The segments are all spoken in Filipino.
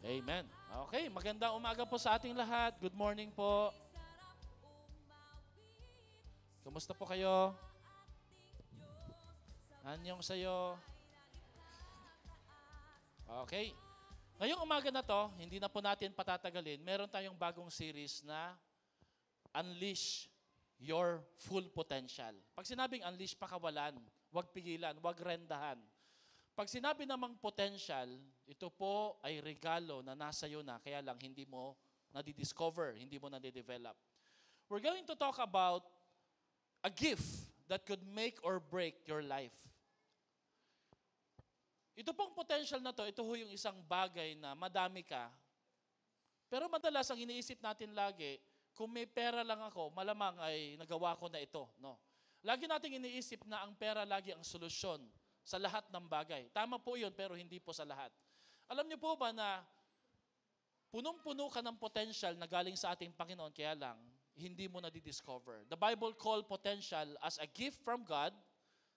Amen. Okay, magandang umaga po sa ating lahat. Good morning po. Kumusta po kayo? Anyong sayo. Okay. Ngayong umaga na to, hindi na po natin patatagalin. Meron tayong bagong series na Unleash Your Full Potential. Pag sinabing unleash, pakawalan, wag pigilan, wag rendahan. Pag sinabi namang potential, ito po ay regalo na nasa iyo na, kaya lang hindi mo nadi-discover, hindi mo nadi-develop. We're going to talk about a gift that could make or break your life. Ito pong potential na to, ito ho yung isang bagay na madami ka. Pero madalas ang iniisip natin lagi, kung may pera lang ako, malamang ay nagawa ko na ito. No? Lagi nating iniisip na ang pera lagi ang solusyon sa lahat ng bagay. Tama po yun, pero hindi po sa lahat. Alam niyo po ba na punong-puno ka ng potential na galing sa ating Panginoon, kaya lang, hindi mo na-discover. The Bible call potential as a gift from God,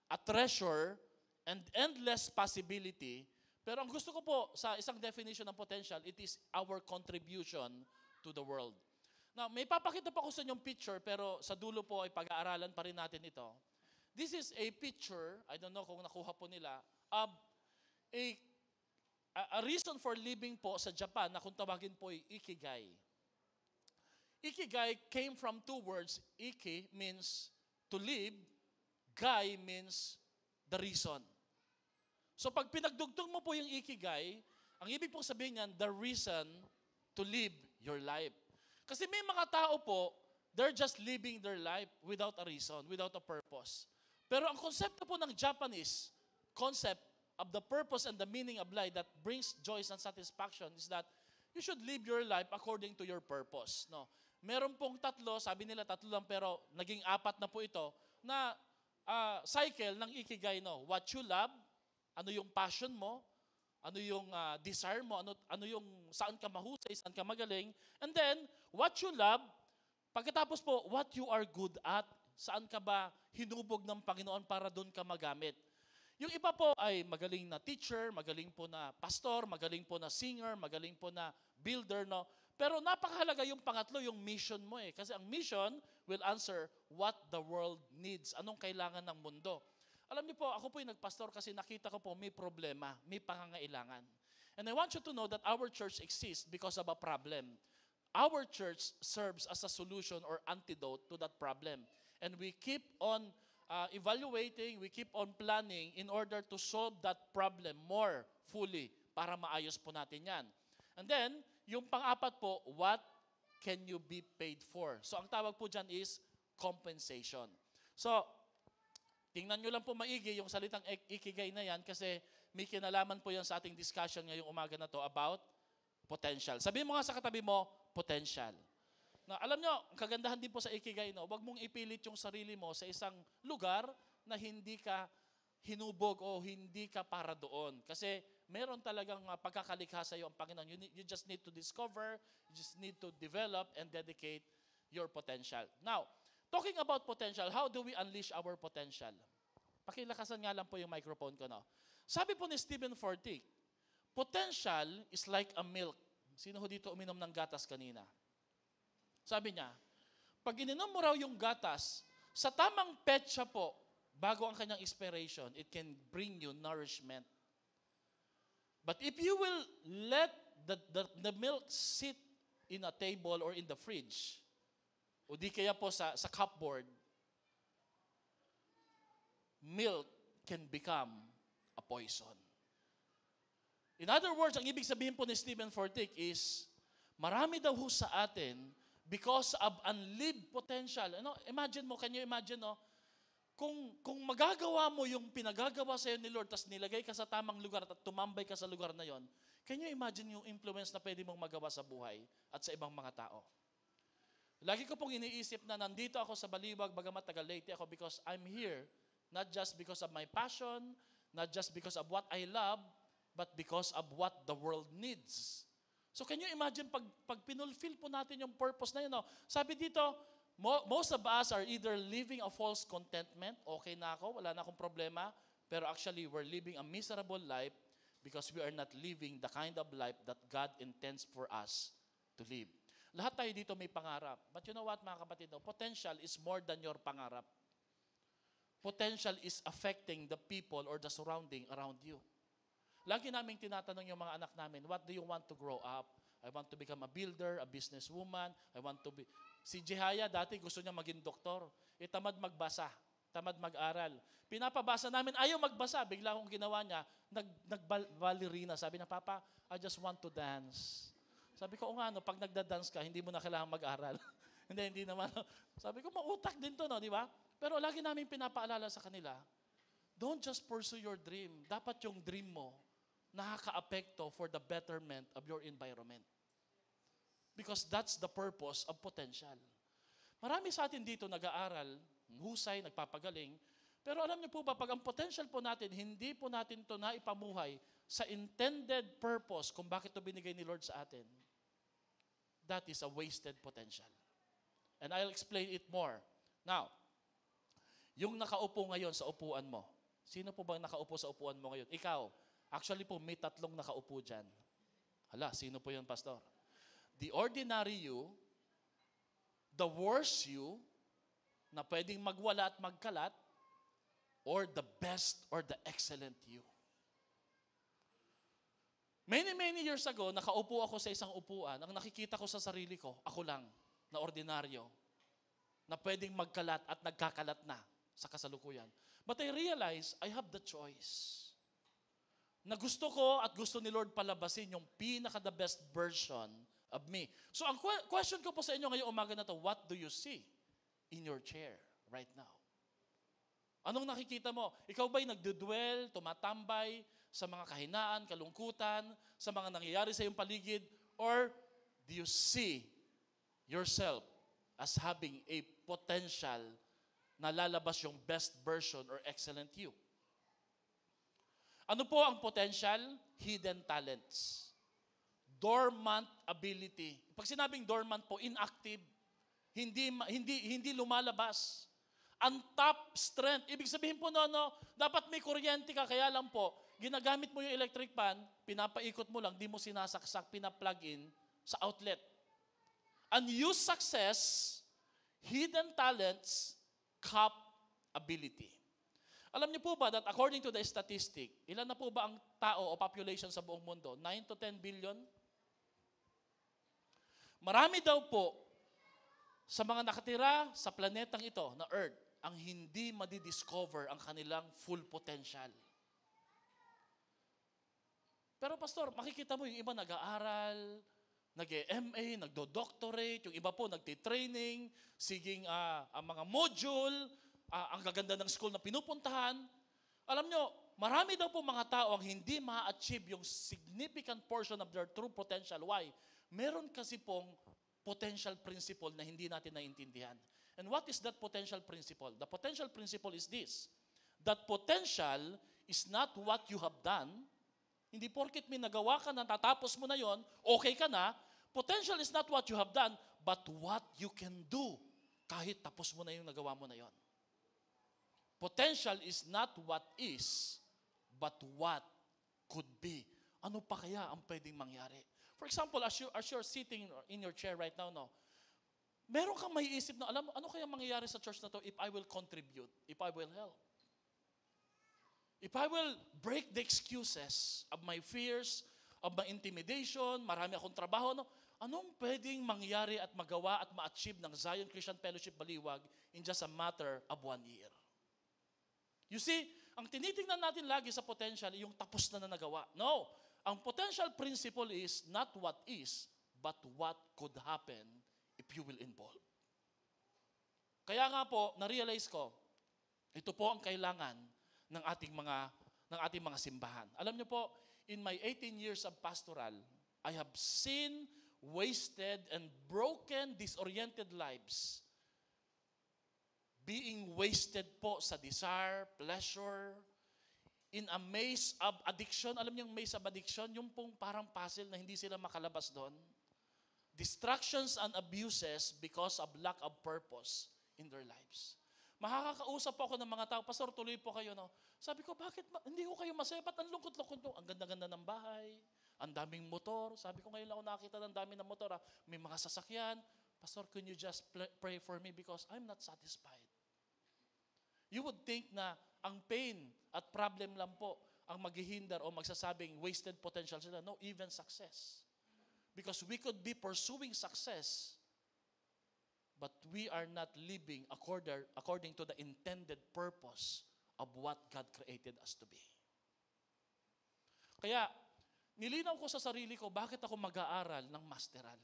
a treasure, and endless possibility. Pero ang gusto ko po sa isang definition ng potential, it is our contribution to the world. Now, may papakita pa ko sa inyong picture, pero sa dulo po ay pag-aaralan pa rin natin ito. This is a picture, I don't know kung nakuha po nila, of a reason for living po sa Japan na kung tawagin po ay Ikigai. Ikigai came from two words. Iki means to live, gai means the reason. So pag pinagdugtong mo po yung Ikigai, ang ibig pong sabihin niyan, the reason to live your life. Kasi may mga tao po, they're just living their life without a reason, without a purpose. Pero ang konsepto po ng Japanese concept of the purpose and the meaning of life that brings joy and satisfaction is that you should live your life according to your purpose. No? Meron pong tatlo, sabi nila tatlo lang pero naging apat na po ito, na cycle ng Ikigai. No? What you love, ano yung passion mo, ano yung desire mo, ano yung saan ka mahusay, saan ka magaling, and then what you love, pagkatapos po, what you are good at, saan ka ba hinubog ng Panginoon para doon ka magamit. Yung iba po ay magaling na teacher, magaling po na pastor, magaling po na singer, magaling po na builder, no? Pero napakahalaga yung pangatlo, yung mission mo eh. Kasi ang mission will answer what the world needs. Anong kailangan ng mundo. Alam niyo po, ako po yung nagpastor kasi nakita ko po may problema, may pangangailangan. And I want you to know that our church exists because of a problem. Our church serves as a solution or antidote to that problem. And we keep on evaluating, we keep on planning in order to solve that problem more fully para maayos po natin yan. And then, yung pang-apat po, what can you be paid for? So ang tawag po dyan is compensation. So, tingnan nyo lang po maigi yung salitang Ikigai na yan kasi may kinalaman po yan sa ating discussion ngayong umaga na to about potential. Sabihin mo nga sa katabi mo, potential. Na alam nyo, ang kagandahan din po sa Ikigai, no, huwag mong ipilit yung sarili mo sa isang lugar na hindi ka hinubog o hindi ka para doon. Kasi meron talagang pagkakalikha sa iyo ang Panginoon. You just need to discover, you just need to develop and dedicate your potential. Now, talking about potential, how do we unleash our potential? Pakilakasan nga lang po yung microphone ko. No? Sabi po ni Stephen Furtick, potential is like a milk. Sino ho dito uminom ng gatas kanina? Sabi niya, pag ininom mo raw yung gatas, sa tamang petsa po, bago ang kanyang expiration, it can bring you nourishment. But if you will let the milk sit in a table or in the fridge, o di kaya po sa cupboard, milk can become a poison. In other words, ang ibig sabihin po ni Stephen Furtick is, marami daw ho sa atin because of unlived potential. Ano, imagine mo, can you imagine, no? Kung magagawa mo yung pinagagawa sa iyo ni Lord, tas nilagay ka sa tamang lugar at tumambay ka sa lugar na yon, can you imagine yung influence na pwede mong magawa sa buhay at sa ibang mga tao? Lagi ko pong iniisip na nandito ako sa Baliwag, bagamat taga Leyte ako because I'm here, not just because of my passion, not just because of what I love, but because of what the world needs. So can you imagine pag pinulfill po natin yung purpose na yun? No? Sabi dito, most of us are either living a false contentment, okay na ako, wala na akong problema, pero actually we're living a miserable life because we are not living the kind of life that God intends for us to live. Lahat tayo dito may pangarap. But you know what, mga kapatid, no? Potential is more than your pangarap. Potential is affecting the people or the surrounding around you. Lagi naming tinatanong yung mga anak namin, what do you want to grow up? I want to become a builder, a businesswoman. I want to be... Si Jehaya dati gusto niya maging doktor. Tamad magbasa, tamad mag-aral. Pinapabasa namin, ayaw magbasa. Bigla akong ginawa niya, nag-ballerina. Sabi na, Papa, I just want to dance. Sabi ko, o nga, no, pag nagda-dance ka, hindi mo na kailangan mag-aral. hindi naman. Sabi ko, mautak din to, no, di ba? Pero lagi namin pinapaalala sa kanila, don't just pursue your dream. Dapat yung dream mo, nakaka-apekto for the betterment of your environment. Because that's the purpose of potential. Marami sa atin dito nag-aaral, husay, nagpapagaling, pero alam niyo po ba, pag ang potential po natin, hindi po natin to naipamuhay sa intended purpose kung bakit to binigay ni Lord sa atin, that is a wasted potential. And I'll explain it more. Now, yung nakaupo ngayon sa upuan mo, sino po bang nakaupo sa upuan mo ngayon? Ikaw. Actually po, may 3 nakaupo dyan. Hala, sino po yun, Pastor? The ordinary you, the worst you, na pwedeng magwala at magkalat, or the best or the excellent you. Many years ago, nakaupo ako sa isang upuan. Ang nakikita ko sa sarili ko, ako lang, na ordinaryo, na pwedeng magkalat at nagkakalat na sa kasalukuyan. But I realized I have the choice. Na gusto ko at gusto ni Lord palabasin yung pinaka-the best version of me. So ang question ko po sa inyo ngayong umaga na to, what do you see in your chair right now? Anong nakikita mo? Ikaw ba'y nagdudwell, tumatambay sa mga kahinaan, kalungkutan, sa mga nangyayari sa iyong paligid? Or do you see yourself as having a potential na lalabas yung best version or excellent you? Ano po ang potential? Hidden talents. Dormant ability. Pag sinabing dormant po, inactive. Hindi lumalabas. Untapped strength. Ibig sabihin po dapat may kuryente ka, kaya lang po, ginagamit mo yung electric fan, pinapaikot mo lang, di mo sinasaksak, pina-plug in sa outlet. Unused success, hidden talents, cap ability. Alam niyo po ba that according to the statistic, ilan na po ba ang tao o population sa buong mundo? 9 to 10 billion? Marami daw po sa mga nakatira sa planetang ito na Earth ang hindi madidiscover ang kanilang full potential. Pero Pastor, makikita mo yung iba nag-aaral, nag-MA, nagdo-doctorate, yung iba po nagtitraining, siging ang mga module, ang gaganda ng school na pinupuntahan. Alam nyo, marami daw po mga tao ang hindi ma-achieve yung significant portion of their true potential. Why? Meron kasi pong potential principle na hindi natin naiintindihan. And what is that potential principle? The potential principle is this. That potential is not what you have done. Hindi porket may nagawa ka na, tatapos mo na yon, okay ka na. Potential is not what you have done, but what you can do kahit tapos mo na yung nagawa mo na yon. Potential is not what is, but what could be. Ano pa kaya ang pwedeng mangyari? For example, as you're sitting in your chair right now, meron kang maiisip na, alam mo, ano kaya mangyayari sa church na to if I will contribute, if I will help? If I will break the excuses of my fears, of my intimidation, marami akong trabaho, anong pwedeng mangyari at magawa at ma-achieve ng Zion Christian Fellowship Baliwag in just a matter of 1 year? You see, ang tinitingnan natin lagi sa potential, yung tapos na nagawa. No. Ang potential principle is not what is, but what could happen if you will involve. Kaya nga po, na-realize ko, ito po ang kailangan ng ating mga simbahan. Alam niyo po, in my 18 years of pastoral, I have seen wasted and broken, disoriented lives being wasted po sa desire, pleasure, in a maze of addiction. Alam niyo yung maze of addiction? Yung pong parang puzzle na hindi sila makalabas doon. Distractions and abuses because of lack of purpose in their lives. Makakausap po ako ng mga tao, Pastor, tuloy po kayo, no? Sabi ko, bakit hindi ko kayo masaya? Ba't ang lungkot-lungkot nyo? Ang ganda-ganda ng bahay, ang daming motor. Sabi ko, ngayon lang ako nakakita ng dami ng motor. May mga sasakyan. Pastor, can you just pray for me because I'm not satisfied? You would think na ang pain at problem lang po ang maghihindar o magsasabing wasted potential sila. No, even success. Because we could be pursuing success, but we are not living according to the intended purpose of what God created us to be. Kaya, nilinaw ko sa sarili ko, bakit ako mag-aaral ng masteral?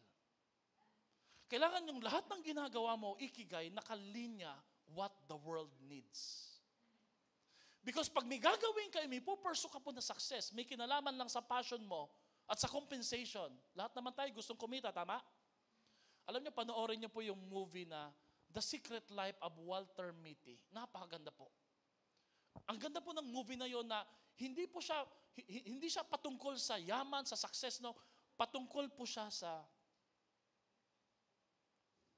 Kailangan yung lahat ng ginagawa mo, ikigay, nakalinya what the world needs. Because pag may gagawin kayo, may pupursue ka po na success, may kinalaman lang sa passion mo at sa compensation. Lahat naman tayo gustong kumita, tama? Alam niyo, panoorin niyo po yung movie na The Secret Life of Walter Mitty. Napakaganda po. Ang ganda po ng movie na yon na hindi siya patungkol sa yaman, sa success, no? Patungkol po siya sa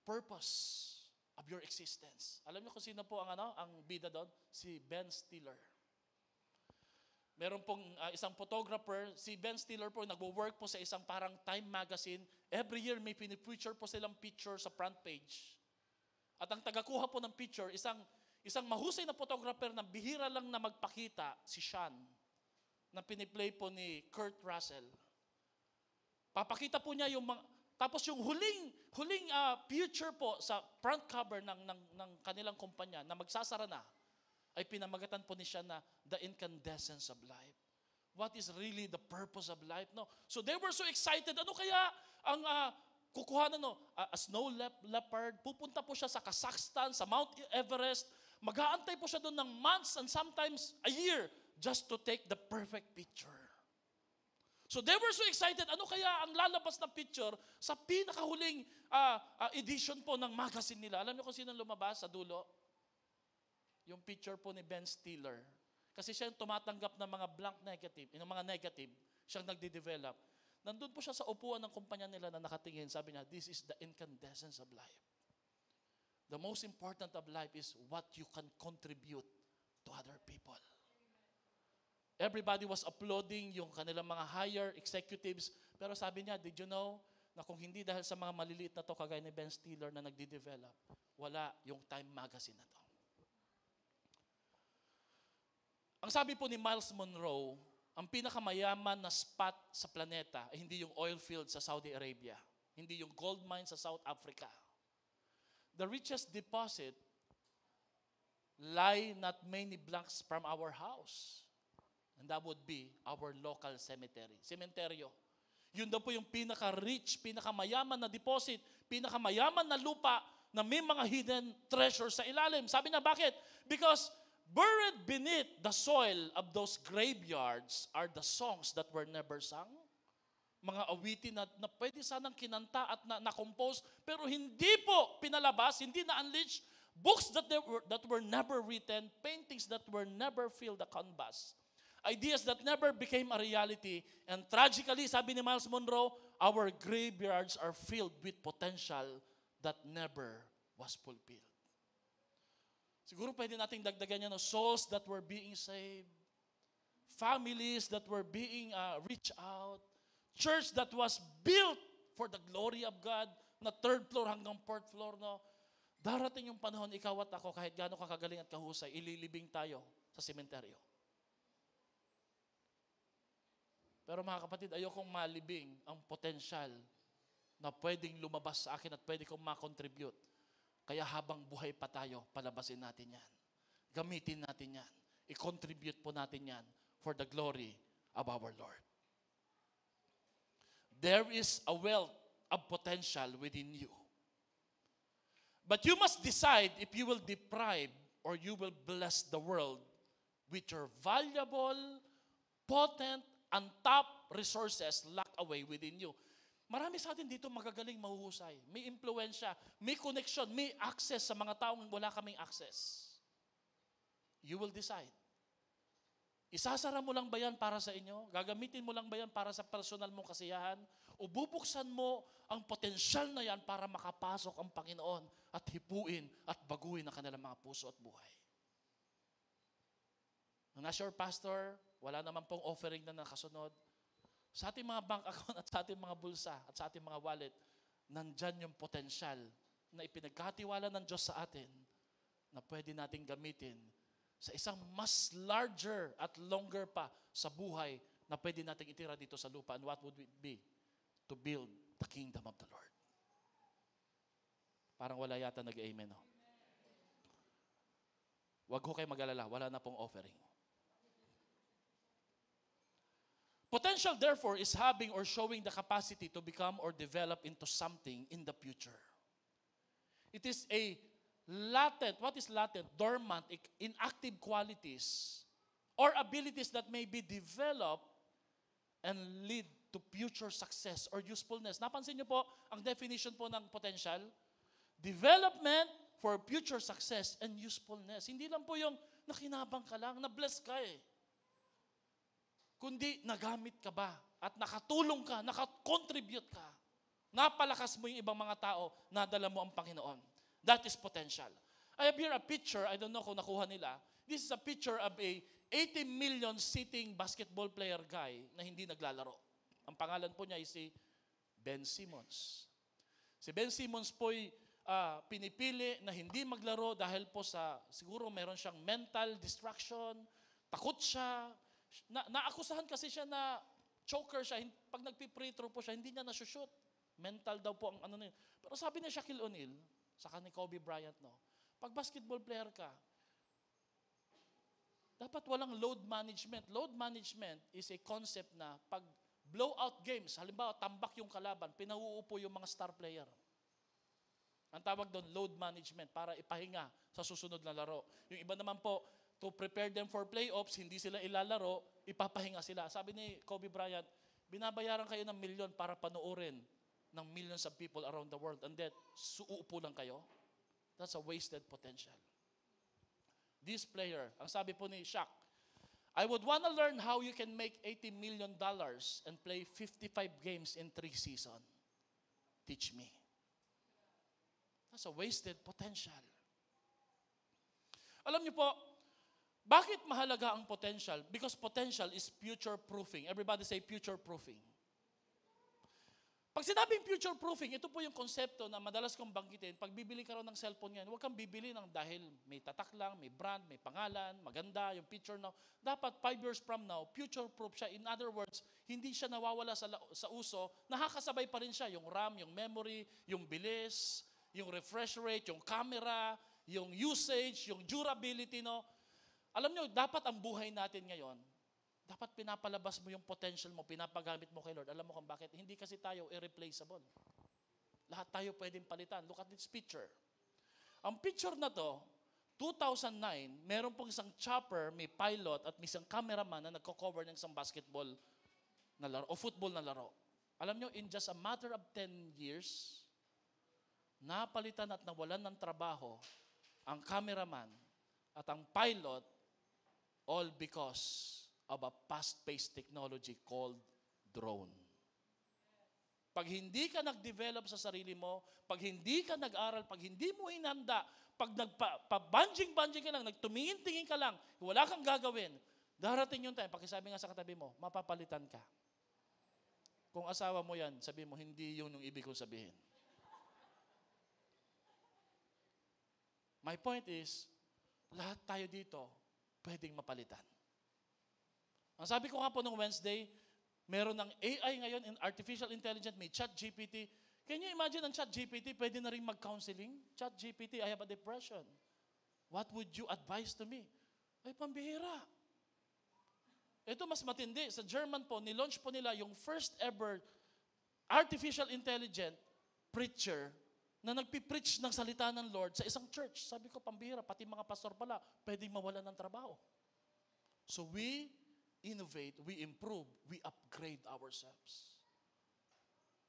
purpose of your existence. Alam niyo kung sino po ang bida doon? Si Ben Stiller. Meron pong isang photographer, si Ben Stiller po, nagwo-work po sa isang parang Time magazine. Every year may pinipicture po silang picture sa front page. At ang tagakuha po ng picture, isang mahusay na photographer na bihira lang na magpakita, si Sean, na piniplay po ni Kurt Russell. Papakita po niya yung tapos yung huling picture po sa front cover ng kanilang kumpanya na magsasara na, ay pinamagatan po ni siya na the incandescence of life. What is really the purpose of life? No? So they were so excited. Ano kaya ang kukuhanan? A snow leopard. Pupunta po siya sa Kazakhstan, sa Mount Everest. Mag-aantay po siya doon ng months and sometimes a year just to take the perfect picture. So they were so excited. Ano kaya ang lalabas na picture sa pinakahuling edition po ng magazine nila? Alam niyo kung sino lumabas sa dulo? Yung picture po ni Ben Stiller. Kasi siya yung tumatanggap ng mga blank negative, yung mga negative, siyang nagde-develop. Nandun po siya sa upuan ng kumpanya nila na nakatingin. Sabi niya, this is the incandescence of life. The most important of life is what you can contribute to other people. Everybody was applauding yung kanilang mga higher executives. Pero sabi niya, did you know na kung hindi dahil sa mga maliliit na to, kagaya ni Ben Stiller na nagde-develop, wala yung Time magazine na to. Ang sabi po ni Miles Monroe, ang pinakamayaman na spot sa planeta ay hindi yung oil field sa Saudi Arabia, hindi yung gold mine sa South Africa. The richest deposit lie not many blocks from our house. And that would be our local cemetery. Cementerio. Yun daw po yung pinaka-rich, pinakamayaman na deposit, pinakamayaman na lupa na may mga hidden treasures sa ilalim. Sabi niya, bakit? Because buried beneath the soil of those graveyards are the songs that were never sung. Mga awitin na pwede sanang kinanta at na-compose, pero hindi po pinalabas, hindi na-unleash. Books that were never written, paintings that were never filled the canvas. Ideas that never became a reality. And tragically, sabi ni Miles Monroe, our graveyards are filled with potential that never was fulfilled. Siguro pwede nating dagdagan yan, souls that were being saved, families that were being reached out, church that was built for the glory of God, na 3rd floor hanggang 4th floor. No? Darating yung panahon, ikaw at ako, kahit gaano ka kagaling at kahusay, ililibing tayo sa sementeryo. Pero mga kapatid, ayokong malibing ang potensyal na pwedeng lumabas sa akin at pwede kong makontribute. Kaya habang buhay pa tayo, palabasin natin yan. Gamitin natin yan. I-contribute po natin yan for the glory of our Lord. There is a wealth of potential within you. But you must decide if you will deprive or you will bless the world with your valuable, potent, and top resources locked away within you. Marami sa atin dito magagaling, mahuhusay. May impluensya, may connection, may access sa mga taong wala kaming access. You will decide. Isasara mo lang ba yan para sa inyo? Gagamitin mo lang ba yan para sa personal mong kasiyahan? O bubuksan mo ang potensyal na yan para makapasok ang Panginoon at hipuin at baguhin ang kanilang mga puso at buhay? Nang na-sure, Pastor, wala naman pong offering na nakasunod. Sa ating mga bank account at sa ating mga bulsa at sa ating mga wallet, nandyan yung potensyal na ipinagkatiwala ng Diyos sa atin na pwede nating gamitin sa isang mas larger at longer pa sa buhay na pwede nating itira dito sa lupa. And what would it be? To build the kingdom of the Lord. Parang wala yata nag-amen, no? Huwag ho kayo mag-alala, wala na pong offering. Potential, therefore, is having or showing the capacity to become or develop into something in the future. It is a latent, what is latent? Dormant, inactive qualities or abilities that may be developed and lead to future success or usefulness. Napansin niyo po ang definition po ng potential? Development for future success and usefulness. Hindi lang po yung nakinabang ka lang, na-bless ka eh. Kundi nagamit ka ba at nakatulong ka, nakakontribute ka. Napalakas mo yung ibang mga tao, nadala mo ang Panginoon. That is potential. I have here a picture, I don't know kung nakuha nila. This is a picture of a 80 million sitting basketball player guy na hindi naglalaro. Ang pangalan po niya ay si Ben Simmons. Si Ben Simmons po'y pinipili na hindi maglaro dahil po sa, siguro meron siyang mental distraction, takot siya. Naakusahan kasi siya na choker siya. Pag nagpi-free throw po siya, hindi niya nasushoot. Mental daw po ang ano na yun. Pero sabi ni Shaquille O'Neal, saka ni Kobe Bryant, no, pag basketball player ka, dapat walang load management. Load management is a concept na pag blowout games, halimbawa tambak yung kalaban, pinauupo yung mga star player. Ang tawag doon, load management, para ipahinga sa susunod na laro. Yung iba naman po, to prepare them for playoffs, hindi sila ilalaro, ipapahinga sila. Sabi ni Kobe Bryant, binabayaran kayo ng milyon para panoorin ng millions of people around the world, and that, uupo lang kayo. That's a wasted potential. This player, ang sabi po ni Shaq, I would wanna learn how you can make $80 million and play 55 games in 3 seasons. Teach me. That's a wasted potential. Alam niyo po, bakit mahalaga ang potential? Because potential is future-proofing. Everybody say future-proofing. Pag sinabing future-proofing, ito po yung konsepto na madalas kong banggitin. Pag bibili ka raw ng cellphone yan, huwag kang bibili ng dahil may tatak lang, may brand, may pangalan, maganda, yung picture now. Dapat 5 years from now, future-proof siya. In other words, hindi siya nawawala sa uso, nakakasabay pa rin siya. Yung RAM, yung memory, yung bilis, yung refresh rate, yung camera, yung usage, yung durability, no? Alam nyo, dapat ang buhay natin ngayon, dapat pinapalabas mo yung potential mo, pinapagamit mo kay Lord. Alam mo kung bakit? Hindi kasi tayo irreplaceable. Lahat tayo pwedeng palitan. Look at this picture. Ang picture na to, 2009, meron pong isang chopper, may pilot, at may isang cameraman na nagko-cover ng isang basketball na laro, o football na laro. Alam nyo, in just a matter of 10 years, napalitan at nawalan ng trabaho ang cameraman at ang pilot, all because of a fast-paced technology called drone. Pag hindi ka nag-develop sa sarili mo, pag hindi ka nag-aral, pag hindi mo hinanda, pag nagpa-banjing-banjing ka lang, nagtumingin-tingin ka lang, wala kang gagawin, darating yung time, pakisabi nga sa katabi mo, mapapalitan ka. Kung asawa mo yan, sabi mo, hindi yun yung ibig kong sabihin. My point is, lahat tayo dito, pwedeng mapalitan. Ang sabi ko nga po nung Wednesday, meron ng AI ngayon, in artificial intelligence, may ChatGPT. Can you imagine ang ChatGPT, pwede na rin mag-counseling? ChatGPT, I have a depression. What would you advise to me? Ay, pambihira. Ito mas matindi. Sa German po, nilaunch po nila yung first ever artificial intelligent preacher na nagpipreach ng salita ng Lord sa isang church. Sabi ko, pambihira, pati mga pastor pala, pwedeng mawalan ng trabaho. So we innovate, we improve, we upgrade ourselves.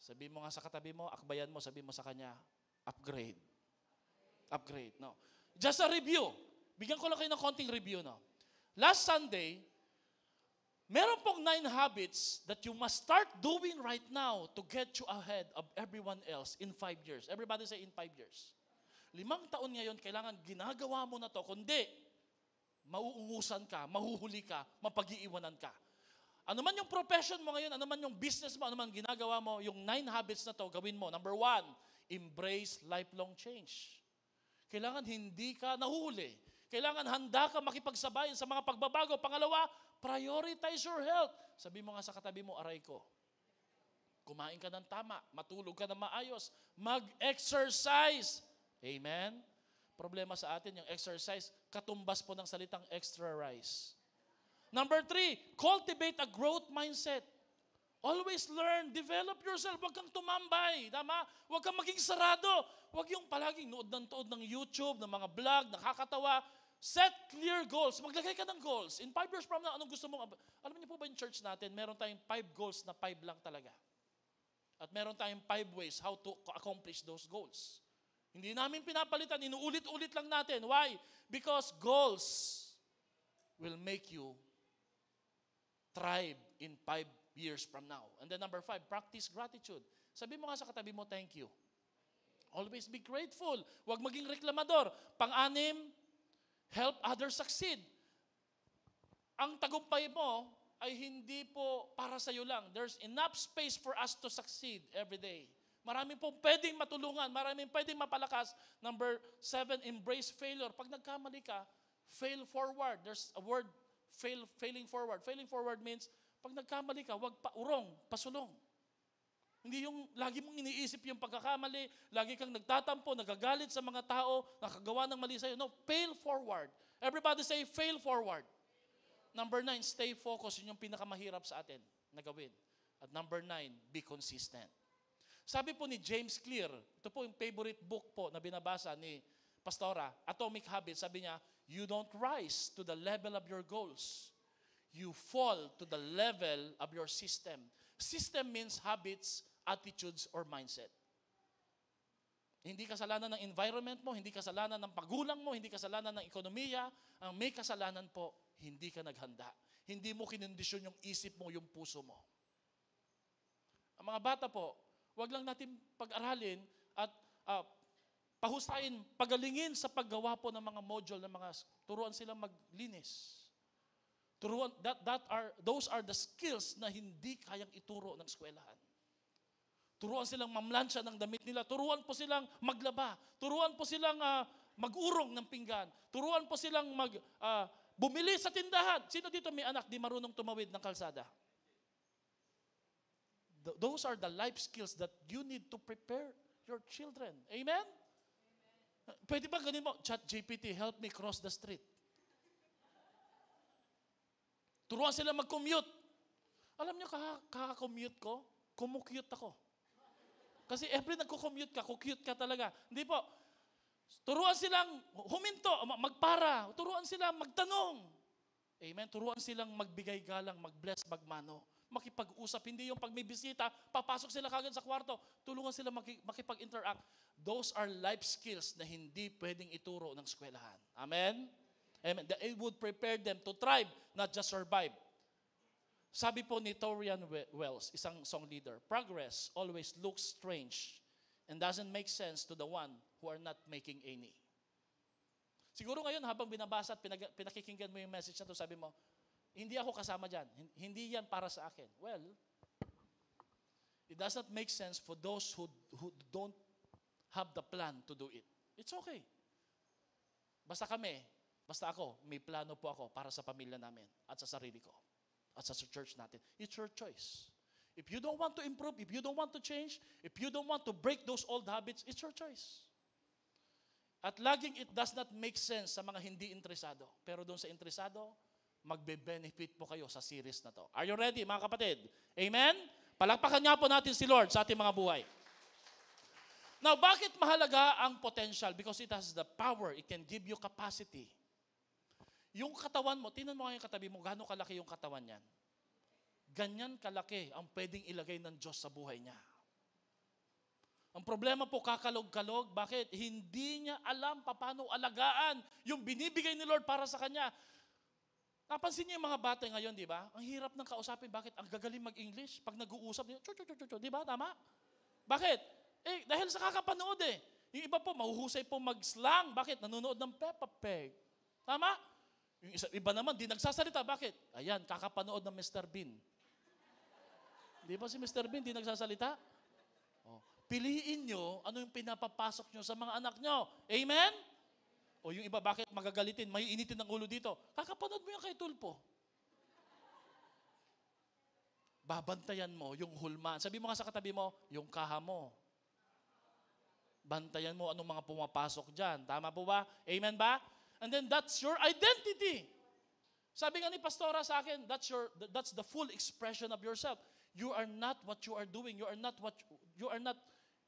Sabi mo nga sa katabi mo, akbayan mo, sabi mo sa kanya, upgrade. Upgrade, no. Just a review. Bigyan ko lang kayo ng konting review, no. Last Sunday, Meron pong 9 habits that you must start doing right now to get you ahead of everyone else in 5 years. Everybody say in 5 years. 5 taon ngayon, kailangan ginagawa mo na to, kundi mauungusan ka, mahuhuli ka, mapag-iiwanan ka. Ano man yung profession mo ngayon, ano man yung business mo, ano man ginagawa mo, yung 9 habits na to, gawin mo. Number 1, embrace lifelong change. Kailangan hindi ka nahuhuli. Kailangan handa ka makipagsabayan sa mga pagbabago. Pangalawa, prioritize your health. Sabi mo nga sa katabi mo, aray ko. Kumain ka ng tama, matulog ka ng maayos, mag-exercise. Amen? Problema sa atin, yung exercise, katumbas po ng salitang extra rice. Number 3, cultivate a growth mindset. Always learn, develop yourself. Huwag kang tumambay, tama? Huwag kang maging sarado. Huwag yung palaging nood ng tuod ng YouTube, ng mga vlog, nakakatawa. Set clear goals. Maglagay ka ng goals. In 5 years from now, anong gusto mong... Alam niyo po ba yung church natin, meron tayong 5 goals na 5 lang talaga. At meron tayong 5 ways how to accomplish those goals. Hindi namin pinapalitan, inuulit-ulit lang natin. Why? Because goals will make you thrive in 5 years from now. And then number 5, practice gratitude. Sabi mo nga sa katabi mo, thank you. Always be grateful. Huwag maging reklamador. Pang-anim, help others succeed. Ang tagumpay mo ay hindi po para sa iyo lang. There's enough space for us to succeed every day. Marami pong pwedeng matulungan, maraming pwedeng mapalakas. Number 7, embrace failure. Pag nagkamali ka, fail forward. There's a word, failing forward. Failing forward means, pag nagkamali ka, huwag paurong, pasulong. Hindi yung lagi mong iniisip yung pagkakamali, lagi kang nagtatampo, nagagalit sa mga tao, nakagawa ng mali sa'yo. No, fail forward. Everybody say, fail forward. Number 9, stay focused. Yun yung pinakamahirap sa atin na gawin. At number 9, be consistent. Sabi po ni James Clear, ito po yung favorite book po na binabasa ni Pastora, Atomic Habits, sabi niya, you don't rise to the level of your goals. You fall to the level of your system. System means habits, attitudes, or mindset. Hindi kasalanan ng environment mo, hindi kasalanan ng pagulang mo, hindi kasalanan ng ekonomiya. Ang may kasalanan po, hindi ka naghanda. Hindi mo kinondisyon yung isip mo, yung puso mo. Ang mga bata po, wag lang natin pag-aralin at pahusain, pagalingin sa paggawa po ng mga module, ng mga turuan silang maglinis. Turuan, those are the skills na hindi kayang ituro ng eskwelahan. Turuan silang mamlansya ng damit nila. Turuan po silang maglaba. Turuan po silang mag-urong ng pinggan. Turuan po silang bumili sa tindahan. Sino dito may anak di marunong tumawid ng kalsada? Those are the life skills that you need to prepare your children. Amen? Pwede ba ganin mo, ChatGPT, help me cross the street. Turuan sila mag-commute. Alam niyo, kaka-commute ko, kumukute ako. Kasi every nagko-commute ka, kukute ka talaga. Hindi po. Turuan silang huminto, magpara. Turuan silang magtanong. Amen? Turuan silang magbigay galang, mag-bless, magmano. Makipag-usap, hindi yung pag may bisita, papasok sila kagad sa kwarto, tulungan sila makipag-interact. Those are life skills na hindi pwedeng ituro ng eskwelahan. Amen? Amen. It would prepare them to thrive, not just survive. Sabi po ni Torian Wells, isang song leader, progress always looks strange and doesn't make sense to the one who are not making any. Siguro ngayon, habang binabasa at pinakikinggan mo yung message na to, sabi mo, hindi ako kasama dyan. Hindi yan para sa akin. Well, it does not make sense for those who don't have the plan to do it. It's okay. Basta ako, may plano po ako para sa pamilya namin at sa sarili ko at sa church natin. It's your choice. If you don't want to improve, if you don't want to change, if you don't want to break those old habits, it's your choice. At laging it does not make sense sa mga hindi interesado. Pero doon sa interesado, magbe-benefit po kayo sa series na to. Are you ready, mga kapatid? Amen? Palakpakan nga po natin si Lord sa ating mga buhay. Now, bakit mahalaga ang potential? Because it has the power. It can give you capacity. Yung katawan mo, tingnan mo nga yung katabi mo, gaano kalaki yung katawan niyan. Ganyan kalaki ang pwedeng ilagay ng Diyos sa buhay niya. Ang problema po, kakalog-kalog. Bakit? Hindi niya alam paano alagaan yung binibigay ni Lord para sa kanya. Napansin niyo yung mga bata ngayon, di ba? Ang hirap ng kausapin. Bakit? Ang gagaling mag-English. Pag nag-uusap, di ba? Tama? Bakit? Dahil sa kakapanood eh. Yung iba po, mahuhusay po mag-slang. Bakit? Nanonood ng Peppa Pig. Tama? Yung iba naman, di nagsasalita. Bakit? Ayan, kakapanood ng Mr. Bean. Di ba si Mr. Bean di nagsasalita? Oh. Piliin nyo ano yung pinapapasok nyo sa mga anak nyo. Amen? O yung iba, bakit magagalitin? May initin ng ulo dito. Kakapanood mo yan kay Tulpo. Babantayan mo yung hulma. Sabi mo nga sa katabi mo, yung kaha mo. Bantayan mo anong mga pumapasok dyan. Tama po ba? Amen ba? And then that's your identity. Sabi nga ni Pastora sa akin, that's the full expression of yourself. You are not what you are doing. You are not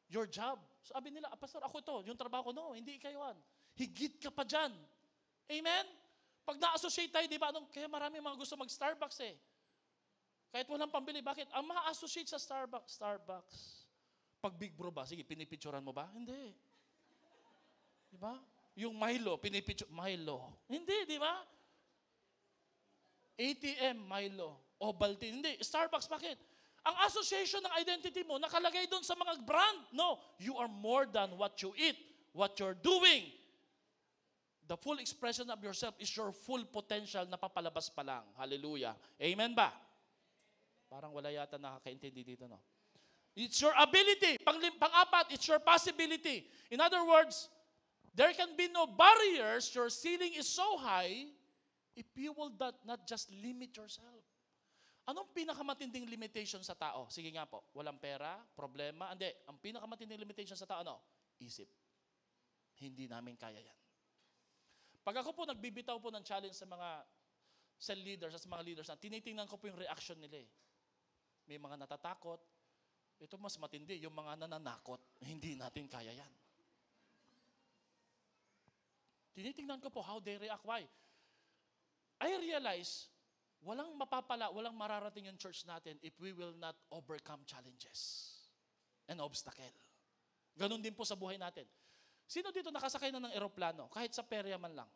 your job. Sabi nila, Pastor, ako to, yung trabaho ko, no, hindi ikaw yan. Higit ka pa dyan. Amen? Pag na-associate tayo, di ba? Kaya marami mga gusto mag-Starbucks eh. Kahit walang pambili, bakit? Ang ma-associate sa Starbucks. Pag Big Bro ba? Sige, pinipicturan mo ba? Hindi. Di ba? Yung Milo, Milo. Hindi, di ba? ATM, Milo. Ovaltine. Hindi. Starbucks, bakit? Ang association ng identity mo, nakalagay doon sa mga brand. No, you are more than what you eat, what you're doing. The full expression of yourself is your full potential na papalabas pa lang. Hallelujah. Amen ba? Parang wala yata nakakaintindi dito, no? It's your ability. Pang-apat, it's your possibility. In other words, there can be no barriers. Your ceiling is so high if you will not just limit yourself. Anong pinakamatinding limitation sa tao? Sige nga po, walang pera, problema. Hindi, ang pinakamatinding limitation sa tao, ano? Isip. Hindi namin kaya yan. Pag ako po nagbibitaw po ng challenge sa mga cell leaders, sa mga leaders, tinitingnan ko po yung reaction nila eh. May mga natatakot. Ito mas matindi, yung mga nananakot. Hindi natin kaya yan. Tinitingnan ko po how they react. Why? I realize, walang mapapala, walang mararating yung church natin if we will not overcome challenges and obstacle. Ganon din po sa buhay natin. Sino dito nakasakay na ng eroplano? Kahit sa perya man lang.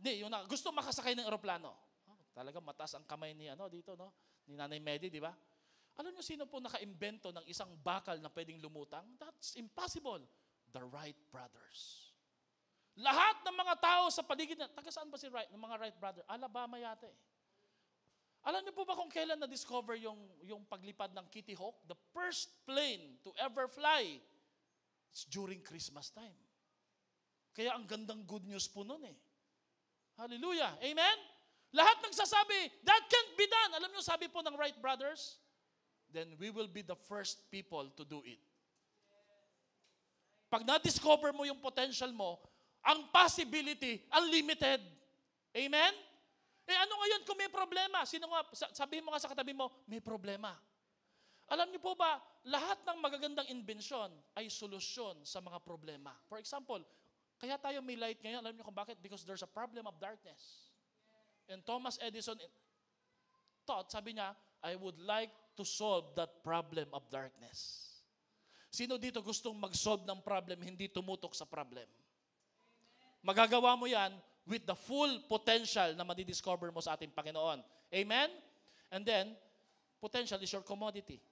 Hindi, yung gusto makasakay ng eroplano. Talaga mataas ang kamay ni dito, no? Ni Nanay Medi, di ba? Alam niyo sino po naka-imbento ng isang bakal na pwedeng lumutang? That's impossible. The Wright brothers. Lahat ng mga tao sa paligid na, taga saan ba si Wright, ng mga Wright brothers? Alabama yata eh. Alam niyo po ba kung kailan na-discover yung paglipad ng Kitty Hawk? The first plane to ever fly. It's during Christmas time. Kaya ang gandang good news po nun eh. Hallelujah. Amen? Lahat nagsasabi, that can't be done. Alam niyo, sabi po ng Wright brothers, then we will be the first people to do it. Pag na-discover mo yung potential mo, ang possibility, unlimited. Amen? Ano ngayon kung may problema? Sabihin mo nga sa katabi mo, may problema. Alam niyo po ba, lahat ng magagandang inbensyon ay solusyon sa mga problema. For example, kaya tayo may light ngayon, alam niyo kung bakit? Because there's a problem of darkness. And Thomas Edison thought, sabi niya, I would like to solve that problem of darkness. Sino dito gustong mag-solve ng problem, hindi tumutok sa problem? Magagawa mo yan with the full potential na madidiscover mo sa ating Panginoon. Amen? And then, potential is your commodity.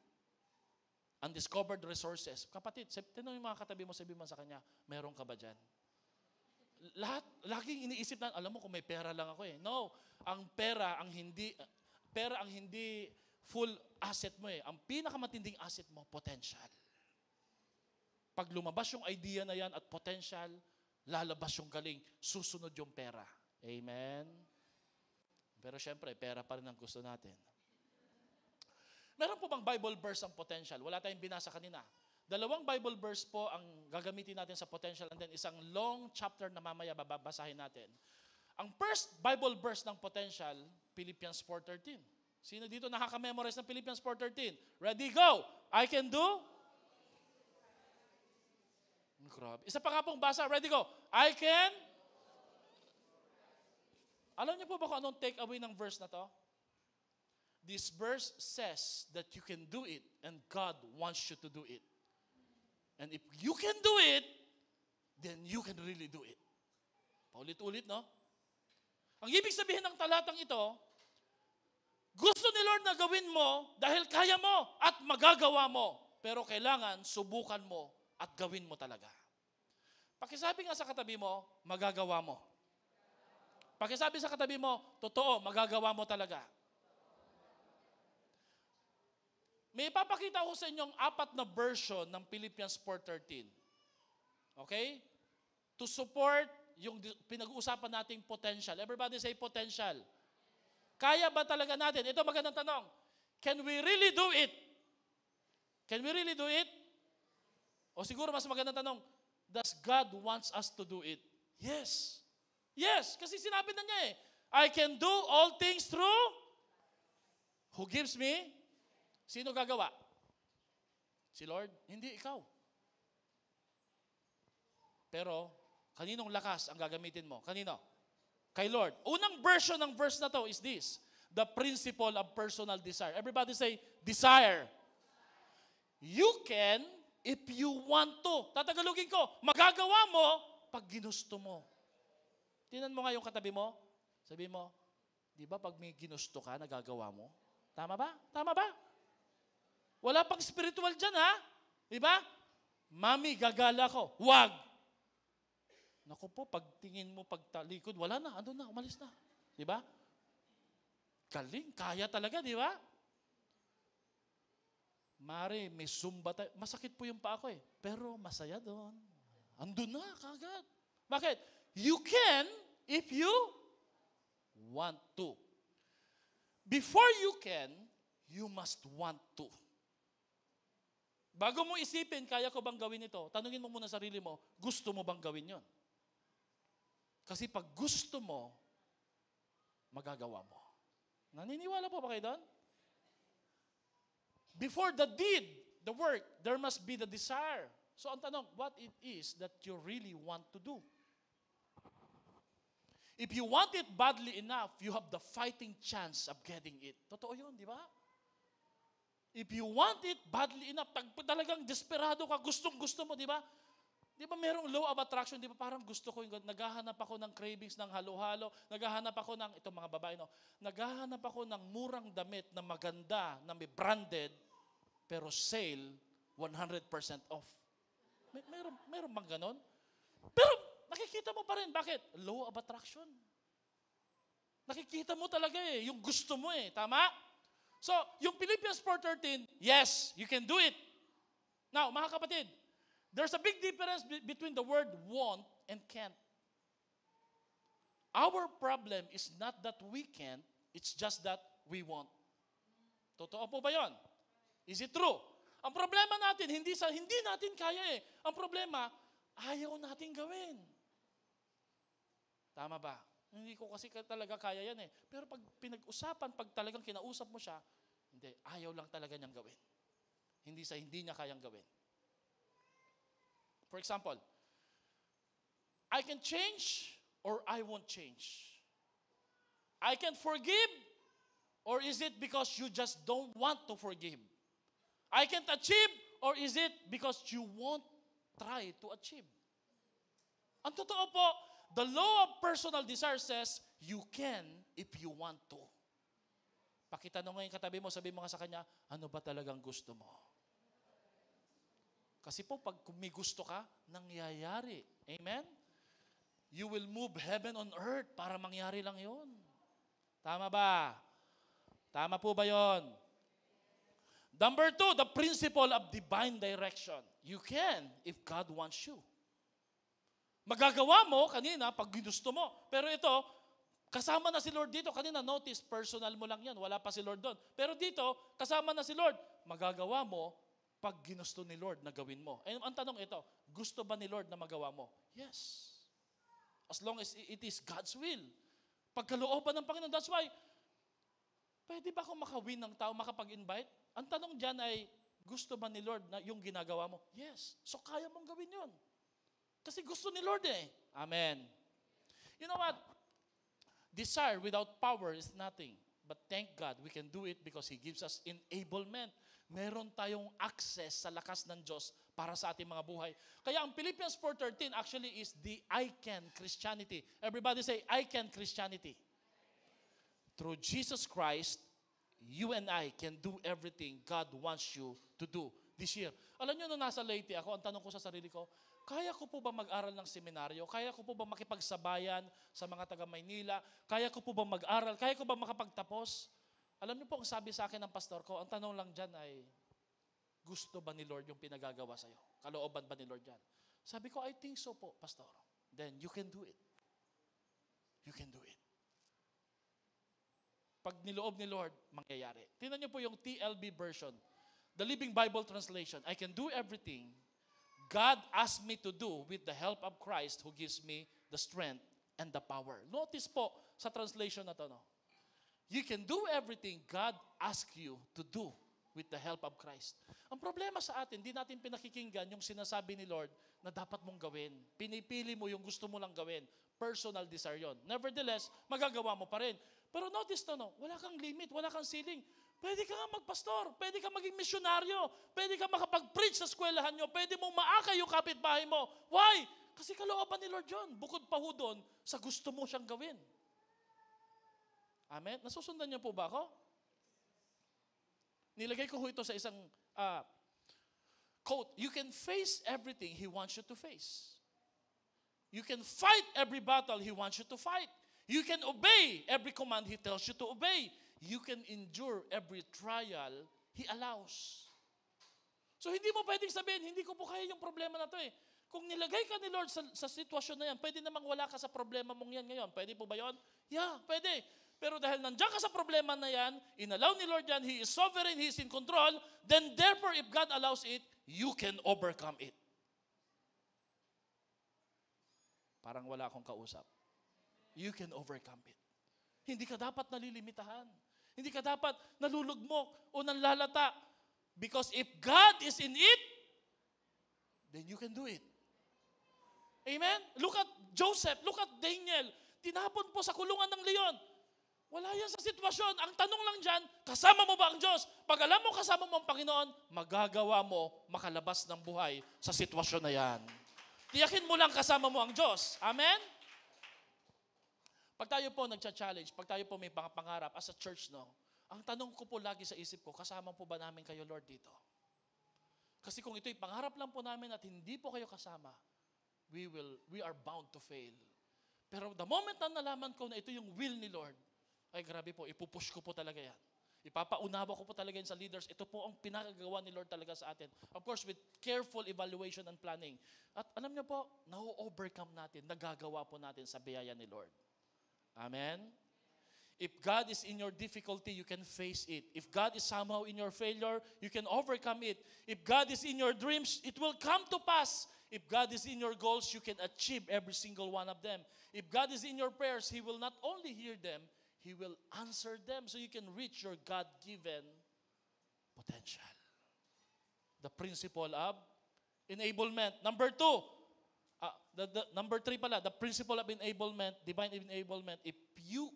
Undiscovered resources. Kapatid, tinanong yung mga katabi mo, sabi mo sa kanya, meron ka ba dyan? Laging iniisip na, alam mo kung may pera lang ako eh. No, ang pera ang hindi full asset mo eh. Ang pinakamatinding asset mo, potential. Pag lumabas yung idea na yan at potential, lalabas yung galing, susunod yung pera. Amen? Pero syempre, pera pa rin ang gusto natin. Meron po bang Bible verse ang potential? Wala tayong binasa kanina. 2 Bible verse po ang gagamitin natin sa potential and then isang long chapter na mamaya babasahin natin. Ang first Bible verse ng potential, Philippians 4:13. Sino dito nakaka-memorize ng Philippians 4:13? Ready, go! I can do? Grabe. Isa pa nga pong basa. Ready, go! I can? Alam niyo po ba kung anong take away ng verse na to? This verse says that you can do it and God wants you to do it. And if you can do it, then you can really do it. Paulit-ulit, no? Ang ibig sabihin ng talatang ito, gusto ni Lord na gawin mo dahil kaya mo at magagawa mo. Pero kailangan subukan mo at gawin mo talaga. Pakisabi nga sa katabi mo, magagawa mo. Pakisabi sa katabi mo, totoo, magagawa mo talaga. May ipapakita ko sa inyong 4 na version ng Philippians 4:13. Okay? To support yung pinag-uusapan nating potential. Everybody say potential. Kaya ba talaga natin? Ito magandang tanong. Can we really do it? Can we really do it? O siguro mas magandang tanong, does God wants us to do it? Yes. Yes, kasi sinabi na niya I can do all things through who gives me. Sino gagawa? Si Lord? Hindi, ikaw. Pero, kaninong lakas ang gagamitin mo? Kanino? Kay Lord. Unang version ng verse na to is this. The principle of personal desire. Everybody say, desire. You can if you want to. Tatagalogin ko, magagawa mo pag ginusto mo. Tingnan mo nga yung katabi mo. Sabi mo, di ba pag may ginusto ka, nagagawa mo? Tama ba? Tama ba? Wala pang spiritual dyan, ha? Di ba? Mami, gagala ko. Wag. Naku po, pagtingin mo, pagtalikod, wala na, ano na, umalis na. Di ba? Galing, kaya talaga, di ba? Mari, may zumba tayo. Masakit po yung paa ko pero masaya doon. Andun na, kagad. Bakit? You can if you want to. Before you can, you must want to. Bago mo isipin, kaya ko bang gawin ito? Tanungin mo muna sarili mo, gusto mo bang gawin yon? Kasi pag gusto mo, magagawa mo. Naniniwala po ba kayo doon? Before the deed, the work, there must be the desire. So ang tanong, what it is that you really want to do? If you want it badly enough, you have the fighting chance of getting it. Totoo yun, di ba? If you want it badly enough, talagang desperado ka, gustong-gusto mo, di ba? Di ba merong law of attraction, di ba parang gusto ko yung, naghahanap ako ng cravings ng halo-halo, naghahanap ako ng, itong mga babae, no, naghahanap ako ng murang damit na maganda, na may branded, pero sale, 100% off. Meron bang ganon? Pero nakikita mo pa rin, bakit? Law of attraction. Nakikita mo talaga yung gusto mo tama? So, yung Philippians 4:13, yes, you can do it. Now, mga kapatid, there's a big difference between the word want and can't. Our problem is not that we can't, it's just that we want. Totoo po ba yun? Is it true? Ang problema natin, hindi natin kaya Ang problema, ayaw natin gawin. Tama ba? Hindi ko kasi talaga kaya yan Pero pag pinag-usapan, pag talagang kinausap mo siya, hindi, ayaw lang talaga niyang gawin. Hindi niya kayang gawin. For example, I can change or I won't change. I can forgive or is it because you just don't want to forgive? I can't achieve or is it because you won't try to achieve? Ang totoo po, the law of personal desire says, you can if you want to. Pakitanong ngayon katabi mo, sabi mo nga sa kanya, ano ba talagang gusto mo? Kasi po, pag may gusto ka, nangyayari. Amen? You will move heaven on earth para mangyari lang yon. Tama ba? Tama po ba yon? Number 2, the principle of divine direction. You can if God wants you. Magagawa mo kanina pag ginusto mo. Pero ito, kasama na si Lord dito. Kanina notice, personal mo lang yan. Wala pa si Lord doon. Pero dito, kasama na si Lord. Magagawa mo pag ginusto ni Lord na gawin mo. And ang tanong ito, gusto ba ni Lord na magawa mo? Yes. As long as it is God's will. Pagkalooban ng Panginoon. That's why, pwede ba akong makawin ng tao, makapag-invite? Ang tanong dyan ay, gusto ba ni Lord na yung ginagawa mo? Yes. So kaya mong gawin yun. Kasi gusto ni Lord Amen. You know what? Desire without power is nothing. But thank God we can do it because He gives us enablement. Meron tayong access sa lakas ng Diyos para sa ating mga buhay. Kaya ang Philippians 4:13 actually is the I can Christianity. Everybody say, I can Christianity. through Jesus Christ, you and I can do everything God wants you to do this year. Alam nyo, nung nasa Leyte ako, ang tanong ko sa sarili ko, kaya ko po ba mag-aral ng seminaryo? Kaya ko po ba makipagsabayan sa mga taga Maynila? Kaya ko po ba mag-aral? Kaya ko ba makapagtapos? Alam niyo po, ang sabi sa akin ng pastor ko, ang tanong lang dyan ay, gusto ba ni Lord yung pinagagawa sa'yo? Kalooban ba ni Lord yan? Sabi ko, I think so po, pastor. Then you can do it. You can do it. Pag niloob ni Lord, mangyayari. Tingnan niyo po yung TLB version, the Living Bible Translation. I can do everything God asked me to do with the help of Christ who gives me the strength and the power. Notice po sa translation na to, no? You can do everything God asked you to do with the help of Christ. Ang problema sa atin, hindi natin pinakikinggan yung sinasabi ni Lord na dapat mong gawin. Pinipili mo yung gusto mo lang gawin. Personal desire yun. Nevertheless, magagawa mo pa rin. Pero notice to, no? Wala kang limit, wala kang ceiling. Pwede ka nga magpastor, pwede ka maging misyonaryo, pwede ka makapag-preach sa eskwelahan nyo, pwede mong maakay yung kapitbahay mo. Why? Kasi kalooban ni Lord yun. Bukod pa ho doon sa gusto mo siyang gawin. Amen? Nasusundan niyo po ba ako? Nilagay ko ho ito sa isang quote. You can face everything He wants you to face. You can fight every battle He wants you to fight. You can obey every command He tells you to obey. You can endure every trial He allows. So hindi mo pwedeng sabihin, hindi ko po kaya yung problema na to eh. Kung nilagay ka ni Lord sa sitwasyon na yan, pwede namang wala ka sa problema mong yan ngayon. Pwede po ba yun? Yeah, pwede. Pero dahil nandiyan ka sa problema na yan, inallow ni Lord yan, He is sovereign, He is in control, then therefore if God allows it, you can overcome it. Parang wala akong kausap. You can overcome it. Hindi ka dapat nalilimitahan. Hindi ka dapat nalulugmok o nanlalata. Because if God is in it, then you can do it. Amen? Look at Joseph, look at Daniel. Tinapon po sa kulungan ng leon. Wala yan sa sitwasyon. Ang tanong lang dyan, kasama mo ba ang Diyos? Pag alam mo kasama mo ang Panginoon, magagawa mo makalabas ng buhay sa sitwasyon na yan. Tiyakin mo lang kasama mo ang Diyos. Amen? Pag tayo po nagcha-challenge, pag tayo po may pangarap as a church, no, ang tanong ko po lagi sa isip ko, kasama po ba namin kayo, Lord, dito? Kasi kung ito'y pangarap lang po namin at hindi po kayo kasama, we are bound to fail. Pero the moment na nalaman ko na ito yung will ni Lord, ay grabe po, ipupush ko po talaga yan. Ipapaunawa ko po talaga yan sa leaders. Ito po ang pinagagawa ni Lord talaga sa atin. Of course, with careful evaluation and planning. At alam niyo po, na-overcome natin, nagagawa po natin sa biyaya ni Lord. Amen? If God is in your difficulty, you can face it. If God is somehow in your failure, you can overcome it. If God is in your dreams, it will come to pass. If God is in your goals, you can achieve every single one of them. If God is in your prayers, He will not only hear them, He will answer them so you can reach your God-given potential. The principle of enablement. Number 2, number 3 pala, the principle of enablement, divine enablement, if you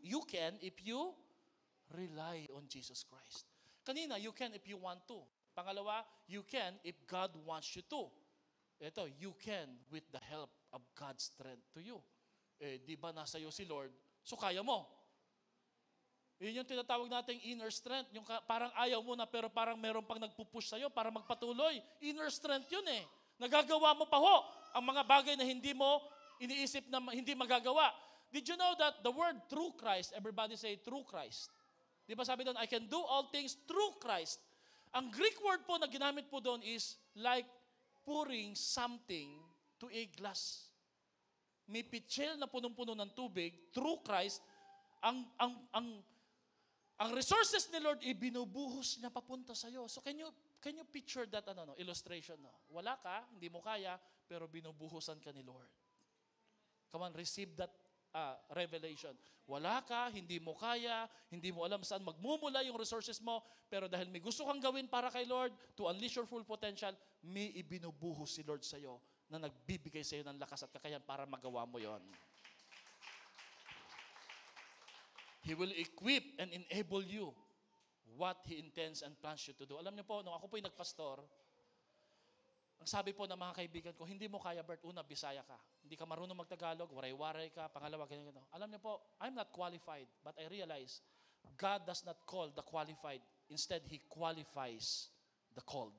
rely on Jesus Christ. Kanina, you can if you want to. Pangalawa, you can if God wants you to. Ito, you can with the help of God's strength to you. Di ba nasa iyo si Lord? So kaya mo. Yun yung tinatawag nating inner strength. Yung parang ayaw mo na pero parang meron pang nagpupush sa'yo para magpatuloy. Inner strength yun eh. Nagagawa mo pa ho ang mga bagay na hindi mo iniisip na hindi magagawa. Did you know that the word through Christ, everybody say through Christ. Di ba sabi doon, I can do all things through Christ. Ang Greek word po na ginamit po doon is like pouring something to a glass. May pitchel na punong-puno ng tubig through Christ. Ang resources ni Lord, ibinubuhos niya papunta sa iyo. So can you picture that illustration? No? Wala ka, hindi mo kaya, pero binubuhusan ka ni Lord. Come on, receive that revelation. Wala ka, hindi mo kaya, hindi mo alam saan magmumula yung resources mo, pero dahil may gusto kang gawin para kay Lord, to unleash your full potential, may ibinubuhos si Lord sa iyo na nagbibigay sa iyo ng lakas at kakayahan para magawa mo yon. He will equip and enable you what He intends and plans you to do. Alam niyo po, nung ako po'y nagpastor, ang sabi po ng mga kaibigan ko, hindi mo kaya, Bert, una, Bisaya ka. Hindi ka marunong magtagalog, waray-waray ka, pangalawa, ganyan. Alam niyo po, I'm not qualified, but I realize God does not call the qualified. Instead, He qualifies the called.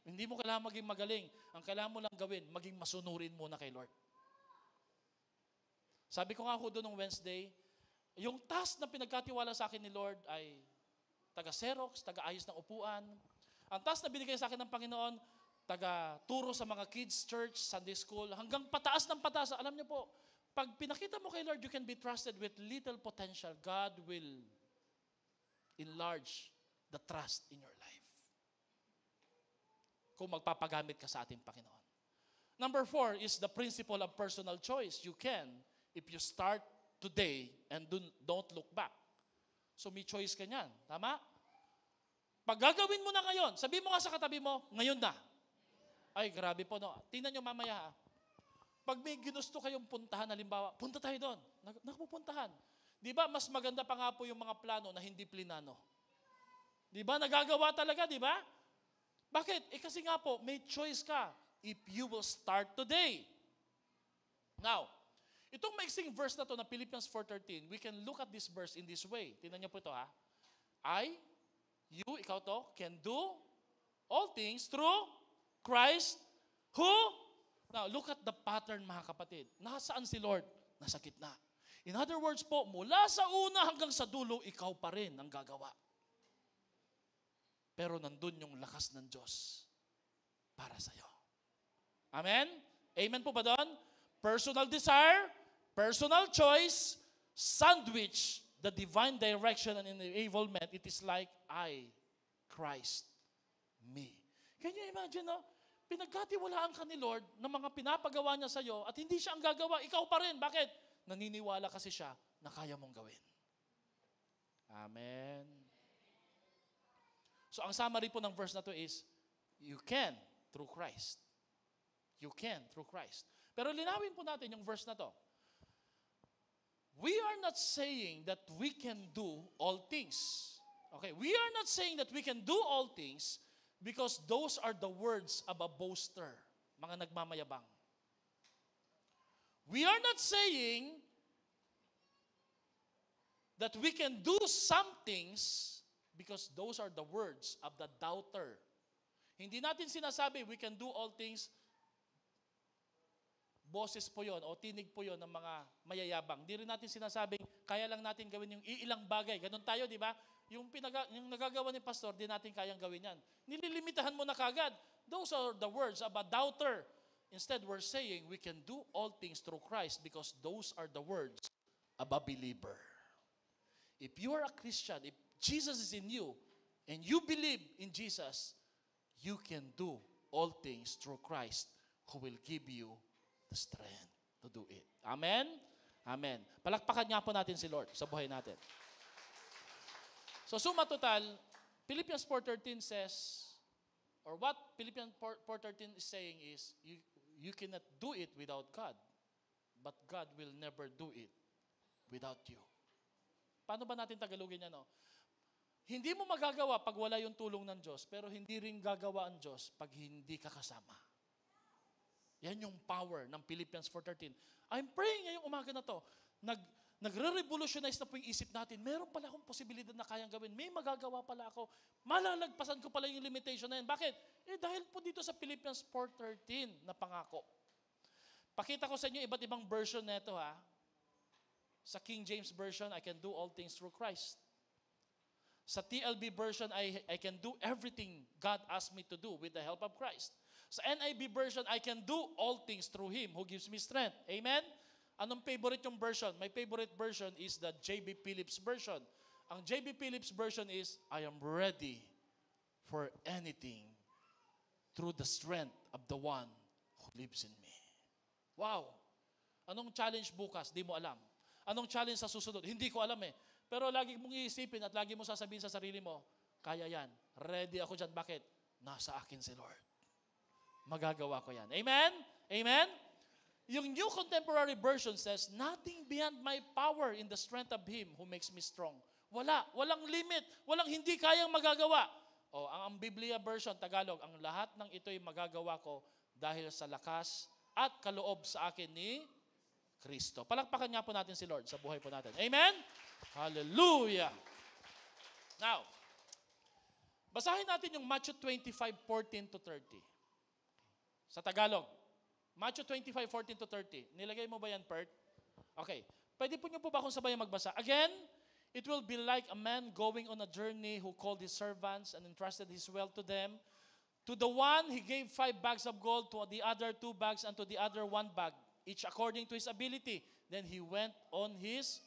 Hindi mo kailangan maging magaling. Ang kailangan mo lang gawin, maging masunurin muna kay Lord. Sabi ko nga ho doon nung Wednesday, yung task na pinagkatiwala sa akin ni Lord ay taga-Xerox, taga-ayos ng upuan. Ang task na binigay sa akin ng Panginoon, taga-turo sa mga kids church, Sunday school, hanggang pataas ng pataas. Alam niyo po, pag pinakita mo kay Lord, you can be trusted with little potential. God will enlarge the trust in your life. Kung magpapagamit ka sa ating Panginoon. Number 4 is the principle of personal choice. You can, if you start today and don't look back. So may choice ka niyan. Tama? Pag gagawin mo na ngayon, sabi mo nga sa katabi mo, ngayon na. Ay, grabe po, no? Tingnan nyo mamaya, ha? Pag may ginusto kayong puntahan, halimbawa, punta tayo doon. Nakapupuntahan. Di ba, mas maganda pa nga po yung mga plano na hindi plinano. Di ba, nagagawa talaga, di ba? Bakit? Kasi nga po, may choice ka if you will start today. Now, itong maiksing verse na to na Philippians 4:13, we can look at this verse in this way. Tingnan niyo po ito, ha? You, ikaw to, can do all things through Christ who? Now, look at the pattern, mga kapatid. Nasaan si Lord? Nasa gitna. In other words po, mula sa una hanggang sa dulo, ikaw pa rin ang gagawa. Pero nandun yung lakas ng Diyos para sa'yo. Amen? Amen po ba doon? Personal desire, personal choice, sandwich, the divine direction and enablement. It is like I, Christ, me. Can you imagine, no? Pinagkatiwalaan ka ni Lord ng mga pinapagawa niya sa'yo at hindi siya ang gagawa, ikaw pa rin. Bakit? Naniniwala kasi siya na kaya mong gawin. Amen. So ang summary po ng verse na to is, you can through Christ. You can through Christ. Pero linawin po natin yung verse na to. We are not saying that we can do all things. Okay, we are not saying that we can do all things because those are the words of a boaster, mga nagmamayabang. We are not saying that we can do some things because those are the words of the doubter. Hindi natin sinasabi we can do all things. Boses po yon o tinig po yon ng mga mayayabang. Hindi rin natin sinasabing kaya lang natin gawin yung iilang bagay. Ganun tayo, di ba? Yung nagagawa ni pastor, di natin kayang gawin yan. Nililimitahan mo na kagad. Those are the words of a doubter. Instead, we're saying we can do all things through Christ because those are the words of a believer. If you are a Christian, if Jesus is in you, and you believe in Jesus, you can do all things through Christ who will give you the strength to do it. Amen? Amen. Palakpakan nga po natin si Lord sa buhay natin. So suma total, Philippians 4:13 says, or what Philippians 4:13 is saying is, you cannot do it without God, but God will never do it without you. Paano ba natin Tagalogin yan? No? Hindi mo magagawa pag wala yung tulong ng Diyos, pero hindi rin gagawa ang Diyos pag hindi ka kasama. Yan yung power ng Philippians 4:13. I'm praying ngayong umaga na to. Nagre-revolutionize na po yung isip natin. Meron pala akong posibilidad na kayang gawin. May magagawa pala ako. Malalagpasan ko pala yung limitation na yan. Bakit? Dahil po dito sa Philippians 4:13 na pangako. Pakita ko sa inyo iba't ibang version nito, ha. Sa King James Version, I can do all things through Christ. Sa TLB version, I can do everything God asked me to do with the help of Christ. Sa NIV version, I can do all things through Him who gives me strength. Amen? Anong favorite yung version? My favorite version is the J.B. Phillips version. Ang J.B. Phillips version is, I am ready for anything through the strength of the one who lives in me. Wow! Anong challenge bukas? Di mo alam. Anong challenge sa susunod? Hindi ko alam eh. Pero lagi mong iisipin at lagi mo sasabihin sa sarili mo, kaya yan. Ready ako dyan. Bakit? Nasa akin si Lord. Magagawa ko yan. Amen? Amen? Yung New Contemporary Version says, nothing beyond my power in the strength of Him who makes me strong. Wala. Walang limit. Walang hindi kayang magagawa. O, ang Biblia Version, Tagalog, ang lahat ng ito'y magagawa ko dahil sa lakas at kaloob sa akin ni Kristo. Palakpakan nga po natin si Lord sa buhay po natin. Amen? Hallelujah! Now, basahin natin yung Matthew 25:14 to 30. Sa Tagalog. Matthew 25:14 to 30. Nilagay mo ba yan, Pert? Okay. Pwede po niyo po ba kung sabayan magbasa? Again, it will be like a man going on a journey who called his servants and entrusted his wealth to them. To the one, he gave 5 bags of gold, to the other 2 bags, and to the other 1 bag, each according to his ability. Then he went on his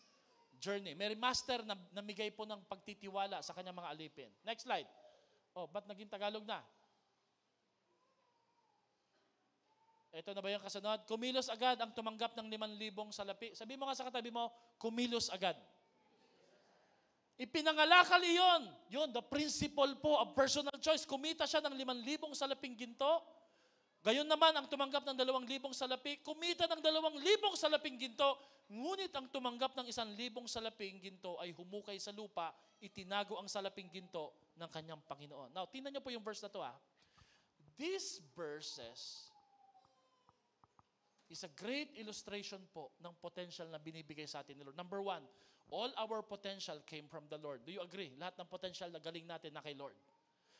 journey. May master na namigay po ng pagtitiwala sa kanyang mga alipin. Next slide. Oh, ba't naging Tagalog na? Ito na ba yung kasunod? Kumilos agad ang tumanggap ng 5,000 salapi. Sabi mo nga sa katabi mo, kumilos agad. Ipinangalakal iyon. Yun, the principle po of personal choice. Kumita siya ng 5,000 salaping ginto. Gayon naman ang tumanggap ng 2,000 salapi. Kumita ng 2,000 salaping ginto. Ngunit ang tumanggap ng 1,000 salaping ginto ay humukay sa lupa, itinago ang salaping ginto ng kanyang Panginoon. Now, tingnan niyo po yung verse na to. These verses is a great illustration po ng potential na binibigay sa atin ni Lord. Number 1, all our potential came from the Lord. Do you agree? Lahat ng potential na galing natin na kay Lord.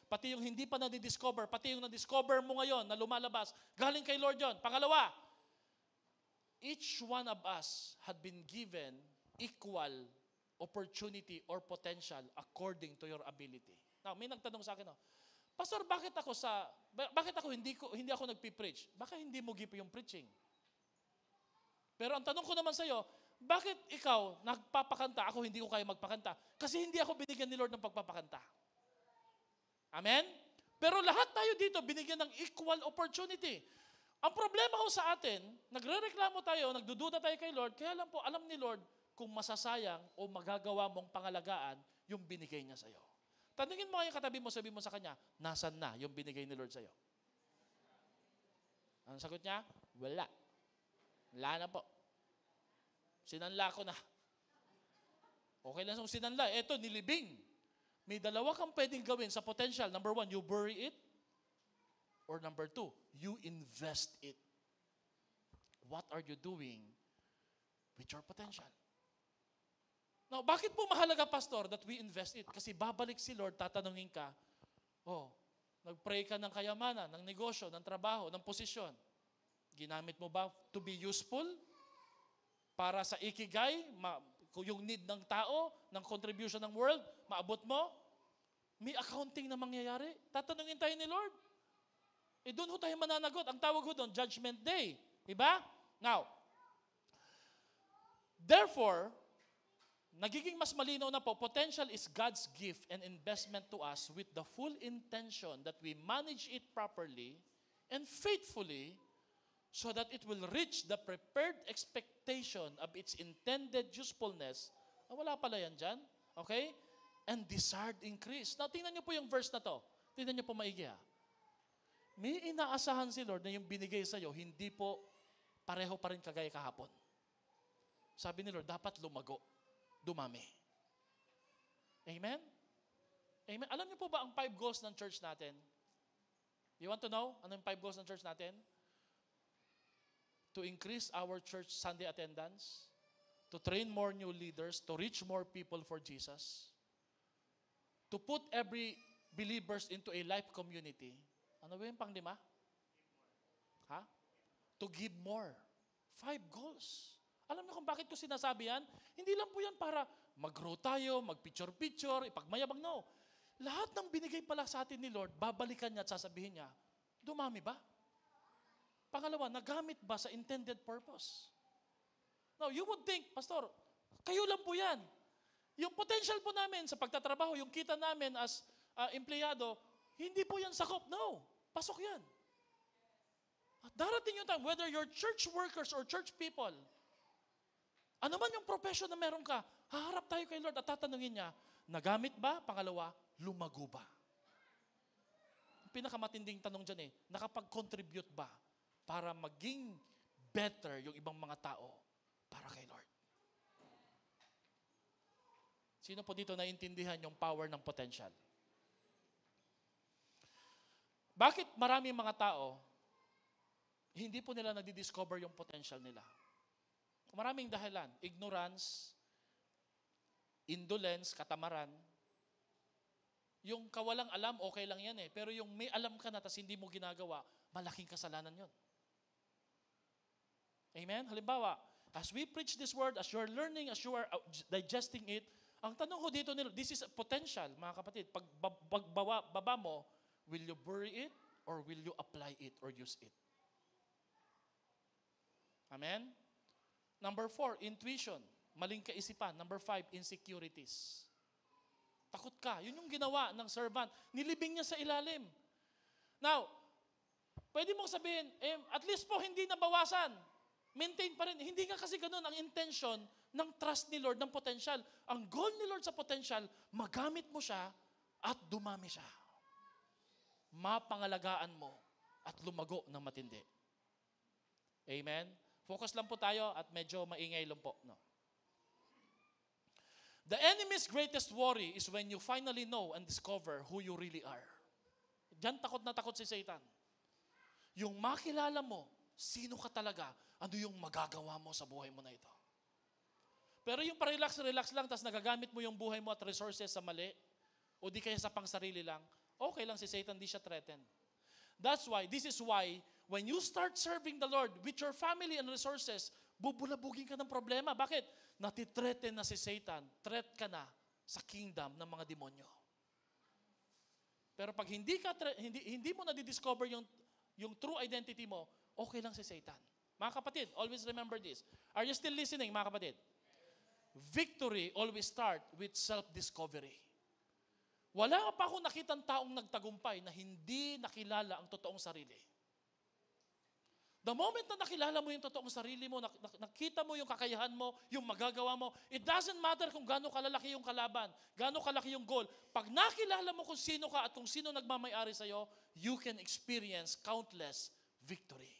Pati yung hindi pa na-discover, pati yung na-discover mo ngayon na lumalabas, galing kay Lord yon. Pangalawa, each one of us had been given equal opportunity or potential according to your ability. Now, may nagtanong sa akin, Pastor, bakit ako hindi ako nagpi-preach? Baka hindi mo give yung preaching. Pero ang tanong ko naman sa iyo, bakit ikaw nagpapakanta, ako hindi ko kaya magpakanta? Kasi hindi ako binigyan ni Lord ng pagpapakanta. Amen? Pero lahat tayo dito binigyan ng equal opportunity. Ang problema ko sa atin, nagrereklamo tayo, nagdududa tayo kay Lord, kaya lang po alam ni Lord kung masasayang o magagawa mong pangalagaan yung binigay niya sa iyo. Tanungin mo yung katabi mo, sabi mo sa kanya, nasan na yung binigay ni Lord sa iyo? Ang sagot niya? Wala. Wala na po. Sinanla ko na. Okay lang kung sinanla. Eto, nilibing. May dalawa kang pwedeng gawin sa potential. Number 1, you bury it. Or number 2, you invest it. What are you doing with your potential? Now, bakit po mahalaga, Pastor, that we invest it? Kasi babalik si Lord, tatanungin ka, nag-pray ka ng kayamanan, ng negosyo, ng trabaho, ng posisyon. Ginamit mo ba to be useful? Para sa ikigai, yung need ng tao, ng contribution ng world, maabot mo? May accounting na mangyayari. Tatanungin tayo ni Lord. Doon ho tayo mananagot. Ang tawag ho doon, Judgment Day. Diba? Now, therefore, nagiging mas malinaw na po, potential is God's gift and investment to us with the full intention that we manage it properly and faithfully so that it will reach the prepared expectation of its intended usefulness. Wala pala yan dyan. Okay? And desired increase. Now, tingnan niyo po yung verse na to. Tingnan niyo po maigi. May inaasahan si Lord na yung binigay sa iyo, hindi po pareho pa rin kagaya kahapon. Sabi ni Lord, dapat lumago. Dumami. Amen? Amen? Alam niyo po ba ang 5 goals ng church natin? You want to know? Ano yung 5 goals ng church natin? To increase our church Sunday attendance, to train more new leaders, to reach more people for Jesus, to put every believers into a life community. Ano ba yung pang-5? To give more. 5 goals. Alam niyo kung bakit ko sinasabi yan? Hindi lang po yan para mag-grow tayo, mag-picture-picture, ipagmayabang. No. Lahat ng binigay pala sa atin ni Lord, babalikan niya at sasabihin niya, dumami ba? Pangalawa, nagamit ba sa intended purpose? Now, you would think, Pastor, kayo lang po yan. Yung potential po namin sa pagtatrabaho, yung kita namin as empleyado, hindi po yan sakop. No, pasok yan. At darating yung time, whether you're church workers or church people, ano man yung profession na meron ka, haharap tayo kay Lord at tatanungin niya, nagamit ba? Pangalawa, lumago ba? Ang pinakamatinding tanong dyan nakapag-contribute ba para maging better yung ibang mga tao para kay Lord? Sino po dito naintindihan yung power ng potential? Bakit maraming mga tao, hindi po nila nadidiscover yung potential nila? Maraming dahilan. Ignorance, indolence, katamaran. Yung kawalang alam, okay lang yan eh. Pero yung may alam ka na tas hindi mo ginagawa, malaking kasalanan yon. Amen? Halimbawa, as we preach this word, as you are learning, as you are digesting it, ang tanong ko dito nila, this is potential, mga kapatid. Pag baba mo, will you bury it or will you apply it or use it? Amen? Number 4, intuition. Maling kaisipan. Number 5, insecurities. Takot ka. Yun yung ginawa ng servant. Nilibing niya sa ilalim. Now, pwede mong sabihin, at least po hindi nabawasan. Maintain pa rin. Hindi nga kasi ganun ang intention ng trust ni Lord, ng potential. Ang goal ni Lord sa potential, magamit mo siya at dumami siya. Mapangalagaan mo at lumago ng matindi. Amen? Focus lang po tayo at medyo maingay lang po. No? The enemy's greatest worry is when you finally know and discover who you really are. Diyan takot na takot si Satan. Yung makilala mo, sino ka talaga, ano yung magagawa mo sa buhay mo na ito. Pero yung pa-relax lang, tapos nagagamit mo yung buhay mo at resources sa mali, o di kaya sa pangsarili lang, okay lang si Satan, di siya threatened. This is why, when you start serving the Lord with your family and resources, bubulabugin ka ng problema. Bakit? Natitreaten na si Satan. Threat ka na sa kingdom ng mga demonyo. Pero pag hindi mo na-discover yung true identity mo, okay lang si Satan. Mga kapatid, always remember this. Are you still listening, mga kapatid? Victory always start with self-discovery. Wala pa akong nakitang taong nagtagumpay na hindi nakilala ang totoong sarili. The moment na nakilala mo yung totoong sarili mo, nakita mo yung kakayahan mo, yung magagawa mo, it doesn't matter kung gaano kalalaki yung kalaban, gaano kalaki yung goal. Pag nakilala mo kung sino ka at kung sino nagmamayari sa'yo, you can experience countless victory.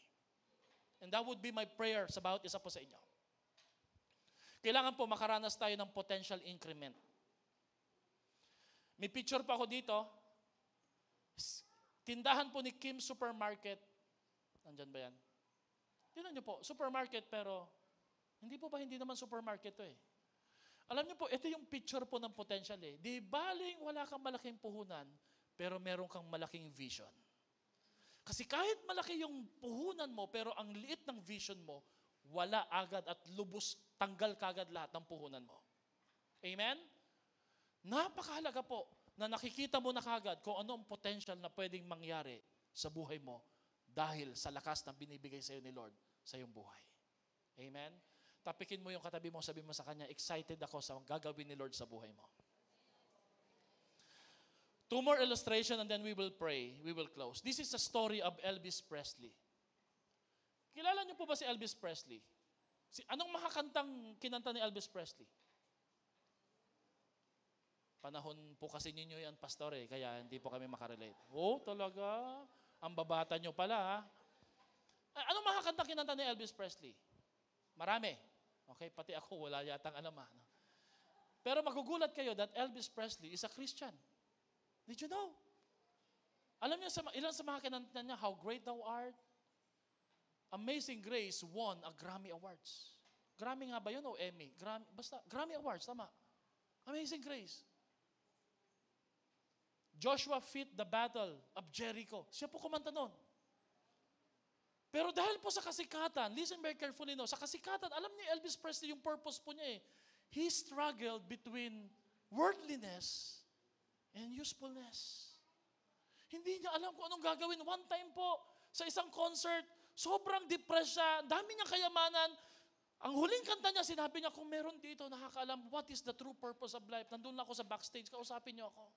And that would be my prayer sa bawat isa po sa inyo. Kailangan po makaranas tayo ng potential increment. May picture pa ako dito. Tindahan po ni Kim Supermarket. Nandyan ba yan? Tingnan niyo po, supermarket pero hindi naman supermarket to eh. Alam niyo po, ito yung picture po ng potential eh. Di baling wala kang malaking puhunan, pero meron kang malaking vision. Kasi kahit malaki yung puhunan mo, pero ang liit ng vision mo, wala agad at lubos, tanggal kagad lahat ng puhunan mo. Amen? Napakahalaga po na nakikita mo na kagad kung ano ang potential na pwedeng mangyari sa buhay mo dahil sa lakas na binibigay sa iyo ni Lord sa iyong buhay. Amen? Tapikin mo yung katabi mo, sabi mo sa kanya, excited ako sa gagawin ni Lord sa buhay mo. 2 more illustration and then we will pray. We will close. This is a story of Elvis Presley. Kilala niyo po ba si Elvis Presley? Anong makakantang kinanta ni Elvis Presley? Panahon po kasi ninyo yan, pastor eh, kaya hindi po kami makarelate. Oh, talaga? Ang babata nyo pala ha? Anong makakantang kinanta ni Elvis Presley? Marami. Okay, pati ako wala yatang alam ha. Pero magugulat kayo that Elvis Presley is a Christian. Did you know? Alam niyo ilan sa mga kinanta niya, How Great Thou Art? Amazing Grace won a Grammy Awards. Grammy nga ba yun o Emmy? Grammy Awards, tama. Amazing Grace. Joshua fit the battle of Jericho. Siya po kumanta nun. Pero dahil po sa kasikatan, listen very carefully no, sa kasikatan, alam ni Elvis Presley yung purpose po niya eh. He struggled between worldliness and usefulness. Hindi niya alam kung anong gagawin. One time po, sa isang concert, sobrang depressed siya, dami niyang kayamanan. Ang huling kanta niya, sinabi niya, kung meron dito, nakakaalam, what is the true purpose of life? Nandun lang ako sa backstage, kausapin niyo ako.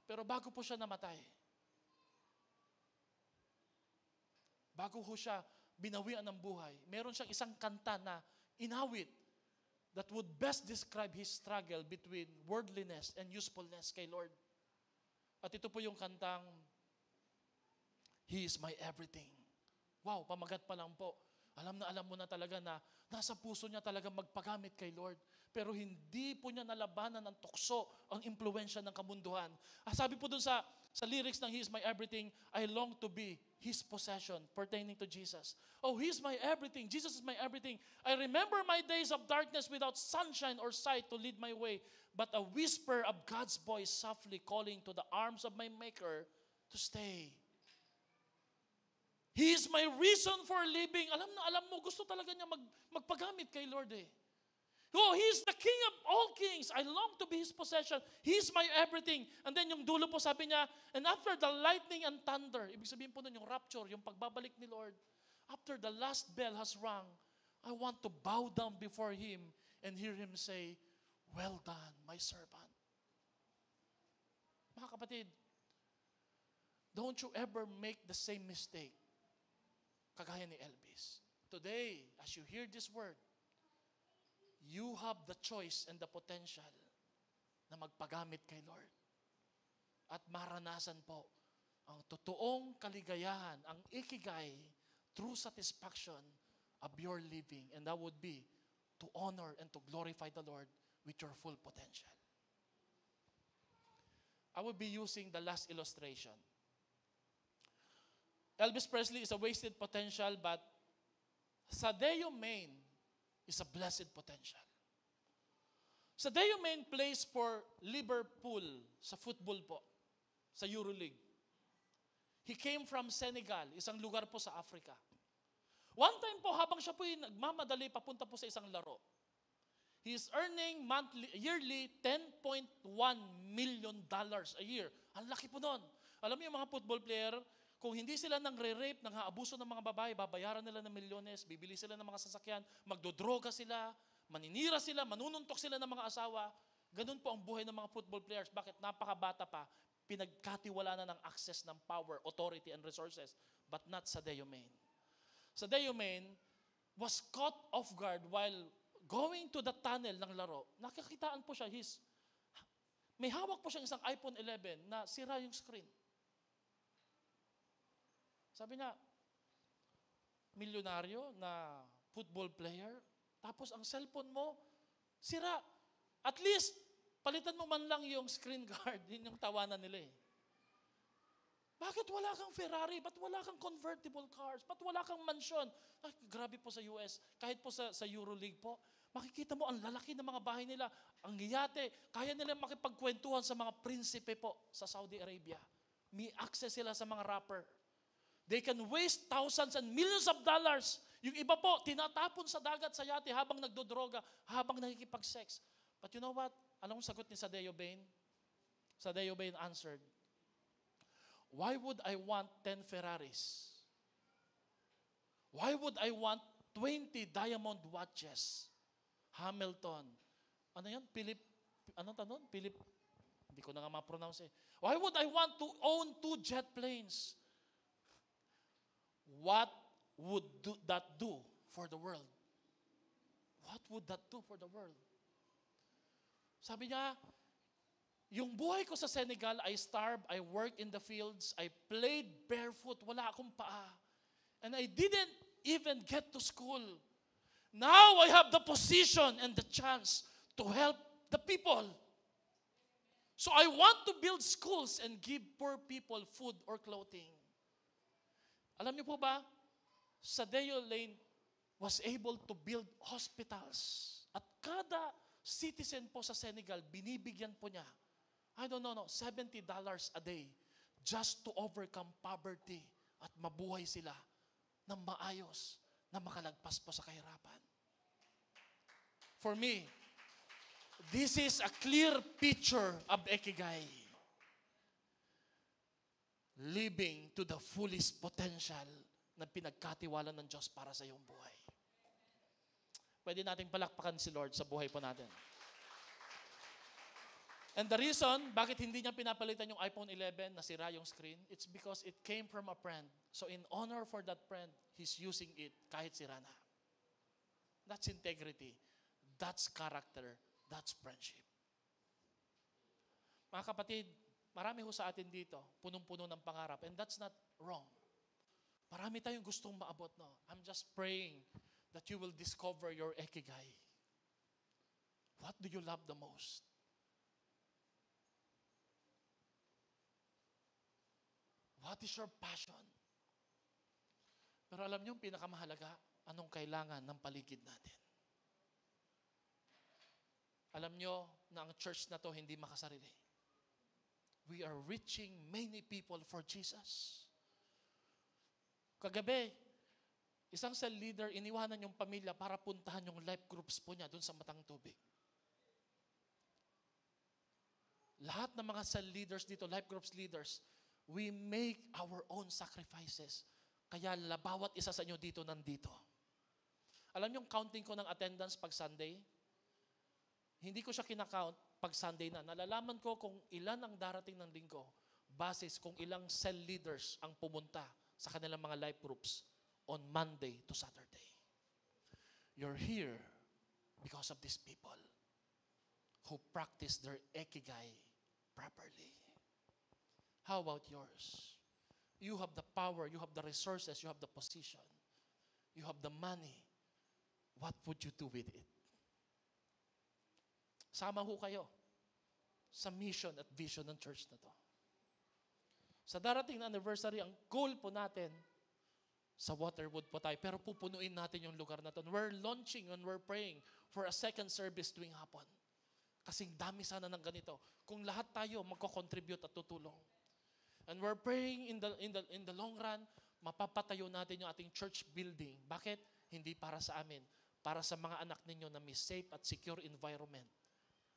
Pero bago po siya namatay, bago po siya binawian ng buhay, meron siyang isang kanta na inawit that would best describe his struggle between worldliness and usefulness kay Lord. At ito po yung kantang, He is my everything. Wow, pamagat pa lang po. alam mo na talaga na nasa puso niya talaga magpagamit kay Lord. Pero hindi po niya nalabanan ng tukso ang impluensya ng kamunduhan. Sabi po dun sa lyrics ng He is my everything, I long to be His possession pertaining to Jesus. Oh, He is my everything. Jesus is my everything. I remember my days of darkness without sunshine or sight to lead my way, but a whisper of God's voice softly calling to the arms of my Maker to stay. He is my reason for living. Alam mo, gusto talaga niya magpagamit kay Lord eh. Oh, He is the King of all kings. I long to be His possession. He is my everything. And then yung dulo po sabi niya, and after the lightning and thunder, ibig sabihin po nun yung rapture, yung pagbabalik ni Lord, after the last bell has rung, I want to bow down before Him and hear Him say, well done, my servant. Mga kapatid, don't you ever make the same mistake kagaya ni Elvis. Today, as you hear this word, you have the choice and the potential na magpagamit kay Lord. At maranasan po ang totoong kaligayahan, ang ikigai, true satisfaction of your living. And that would be to honor and to glorify the Lord with your full potential. I will be using the last illustration. Elvis Presley is a wasted potential, but Sadeo Main is a blessed potential. Sadeo Main plays for Liverpool sa football po, sa EuroLeague. He came from Senegal, isang lugar po sa Africa. One time po, habang siya po nagmamadali papunta po sa isang laro, he is earning yearly $10.1 million a year. Ang laki po nun. Alam niyo yung mga football player, kung hindi sila nang re-rape, nang haabuso ng mga babae, babayaran nila ng milyones, bibili sila ng mga sasakyan, magdodroga sila, maninira sila, manununtok sila ng mga asawa. Ganun po ang buhay ng mga football players. Bakit? Napakabata pa, pinagkatiwala na ng access ng power, authority, and resources, but not Sadeo Main. Sadeo Main was caught off guard while going to the tunnel ng laro. Nakakitaan po siya, may hawak po siya isang iPhone 11 na sira yung screen. Sabi niya, milyonaryo na football player, tapos ang cellphone mo, sira. At least, palitan mo man lang yung screen guard, yun yung tawanan nila eh. Bakit wala kang Ferrari? Ba't wala kang convertible cars? Ba't wala kang mansion? Ay, grabe po sa US, kahit po sa EuroLeague po, makikita mo ang lalaki ng mga bahay nila, ang yate, kaya nila makipagkwentuhan sa mga prinsipe po sa Saudi Arabia. May access sila sa mga rapper. They can waste thousands and millions of dollars. Yung iba po, tinatapon sa dagat sa yate habang nagdodroga, habang nakikipag-sex. But you know what? Anong sagot ni Sadeo Main? Sadeo Main answered, why would I want 10 Ferraris? Why would I want 20 diamond watches? Hamilton. Ano yan? Philip, hindi ko na nga ma-pronounce eh. Why would I want to own 2 jet planes? What would that do for the world? What would that do for the world? Sabi niya, yung buhay ko sa Senegal, I starved, I worked in the fields, I played barefoot, wala akong paa. And I didn't even get to school. Now I have the position and the chance to help the people. So I want to build schools and give poor people food or clothing. Alam niyo po ba, Sadeo Main was able to build hospitals. At kada citizen po sa Senegal, binibigyan po niya, $70 a day just to overcome poverty at mabuhay sila ng maayos na makalagpas po sa kahirapan. For me, this is a clear picture of Ikigai. Living to the fullest potential na pinagkatiwala ng Diyos para sa iyong buhay. Pwede nating palakpakan si Lord sa buhay po natin. And the reason, bakit hindi niya pinapalitan yung iPhone 11 na sira yung screen, it's because it came from a friend. So in honor for that friend, he's using it kahit sira na. That's integrity. That's character. That's friendship. Mga kapatid, marami ho sa atin dito, punong-puno ng pangarap. And that's not wrong. Marami tayong gustong maabot, no? I'm just praying that you will discover your ikigai. What do you love the most? What is your passion? Pero alam niyo, yung pinakamahalaga, anong kailangan ng paligid natin? Alam niyo na ang church na to hindi makasarili. We are reaching many people for Jesus. Kagabi, isang cell leader, iniwanan yung pamilya para puntahan yung life groups po niya doon sa Matang Tubig. Lahat ng mga cell leaders dito, life groups leaders, we make our own sacrifices. Kaya bawat isa sa inyo dito nandito. Alam niyo yung counting ko ng attendance pag Sunday? Hindi ko siya kinakount pag Sunday na. Nalalaman ko kung ilan ang darating ng linggo basis kung ilang cell leaders ang pumunta sa kanilang mga life groups on Monday to Saturday. You're here because of these people who practice their ikigai properly. How about yours? You have the power, you have the resources, you have the position, you have the money. What would you do with it? Sama ho kayo sa mission at vision ng church na to. Sa darating na anniversary, ang goal po natin, sa Waterwood po tayo, pero pupunuin natin yung lugar na to. We're launching and we're praying for a second service tuwing hapon. Kasing dami sana ng ganito. Kung lahat tayo magko-contribute at tutulong. And we're praying in the long run, mapapatayo natin yung ating church building. Bakit? Hindi para sa amin. Para sa mga anak ninyo na may safe at secure environment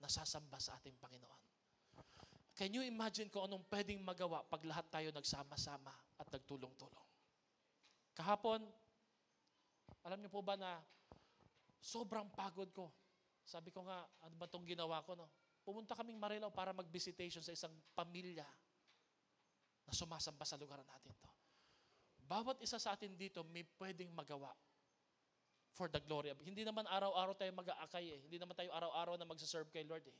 na sasamba sa ating Panginoon. Can you imagine kung anong pwedeng magawa pag lahat tayo nagsama-sama at nagtulong-tulong? Kahapon, alam niyo po ba na sobrang pagod ko. Sabi ko nga, ano ba itong ginawa ko? No? Pumunta kaming Marilao para mag-visitation sa isang pamilya na sumasamba sa lugar natin to. Bawat isa sa atin dito may pwedeng magawa for the glory of. Hindi naman araw-araw tayo mag-aakay eh. Hindi naman tayo araw-araw na magsaserve kay Lord eh.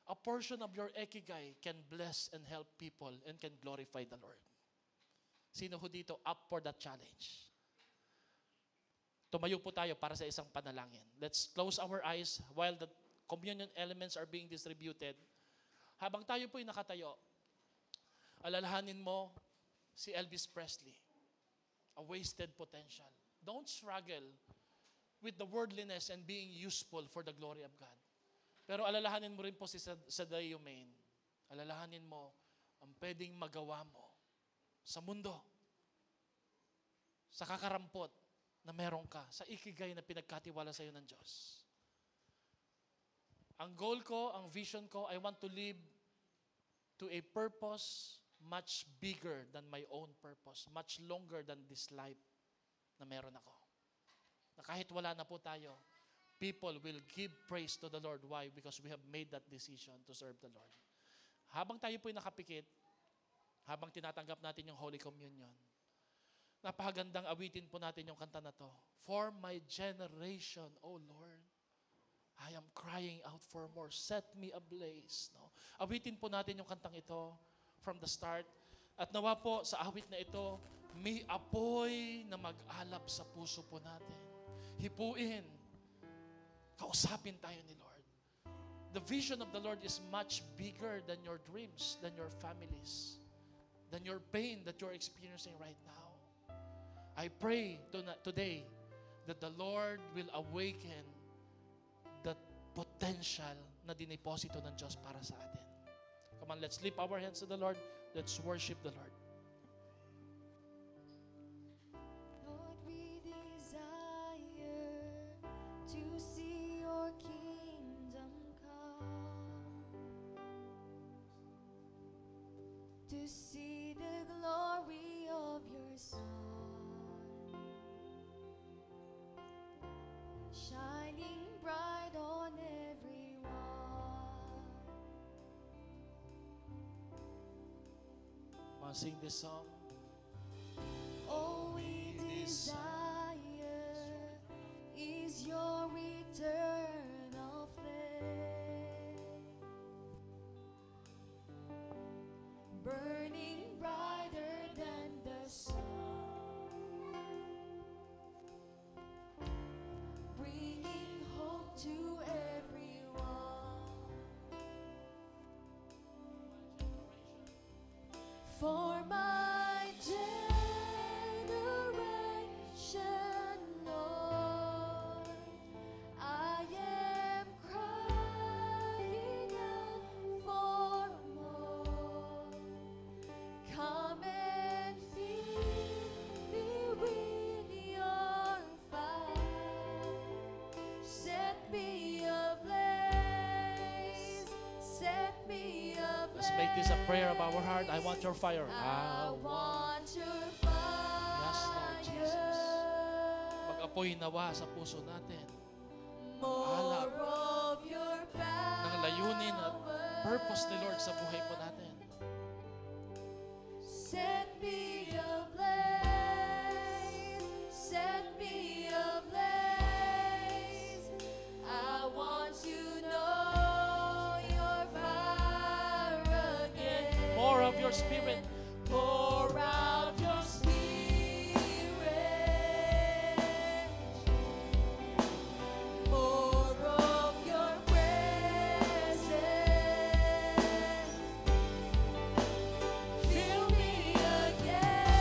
A portion of your ikigai can bless and help people and can glorify the Lord. Sino ho dito up for that challenge? Tumayo po tayo para sa isang panalangin. Let's close our eyes while the communion elements are being distributed. Habang tayo po'y nakatayo, alalahanin mo si Elvis Presley, a wasted potential. Don't struggle with the worldliness and being useful for the glory of God. Pero alalahanin mo rin po si Sadio Main. Alalahanin mo ang pwedeng magawa mo sa mundo, sa kakarampot na meron ka, sa ikigai na pinagkatiwala sa iyo ng Diyos. Ang goal ko, ang vision ko, I want to live to a purpose much bigger than my own purpose, much longer than this life na meron ako. Na kahit wala na po tayo, people will give praise to the Lord. Why? Because we have made that decision to serve the Lord. Habang tayo po'y nakapikit, habang tinatanggap natin yung Holy Communion, napakagandang awitin po natin yung kanta na to. For my generation, O Lord, I am crying out for more. Set me ablaze. No? Awitin po natin yung kantang ito from the start. At nawa po sa awit na ito, may apoy na mag-alap sa puso po natin. Hipuin. Kausapin tayo ni Lord. The vision of the Lord is much bigger than your dreams, than your families, than your pain that you're experiencing right now. I pray today that the Lord will awaken that potential na diniposito ng Diyos para sa atin. Come on, let's lift our hands to the Lord. Let's worship the Lord. Lord, we desire to see your kingdom come, to see the glory of your Son, shining bright on everyone. Come on, sing this song. All we desire is your eternal flame, burning brighter than the sun. this a prayer of our heart. I want your fire. I want your fire. Yes, Lord Jesus. Mag-apoy nawa sa puso natin. More of your power. Ng layunin at purpose ni Lord sa buhay po natin. Set me ablaze. Set me ablaze. I want to know your fire again. More of your spirit. Pour out your spirit. More of your presence. Fill me again.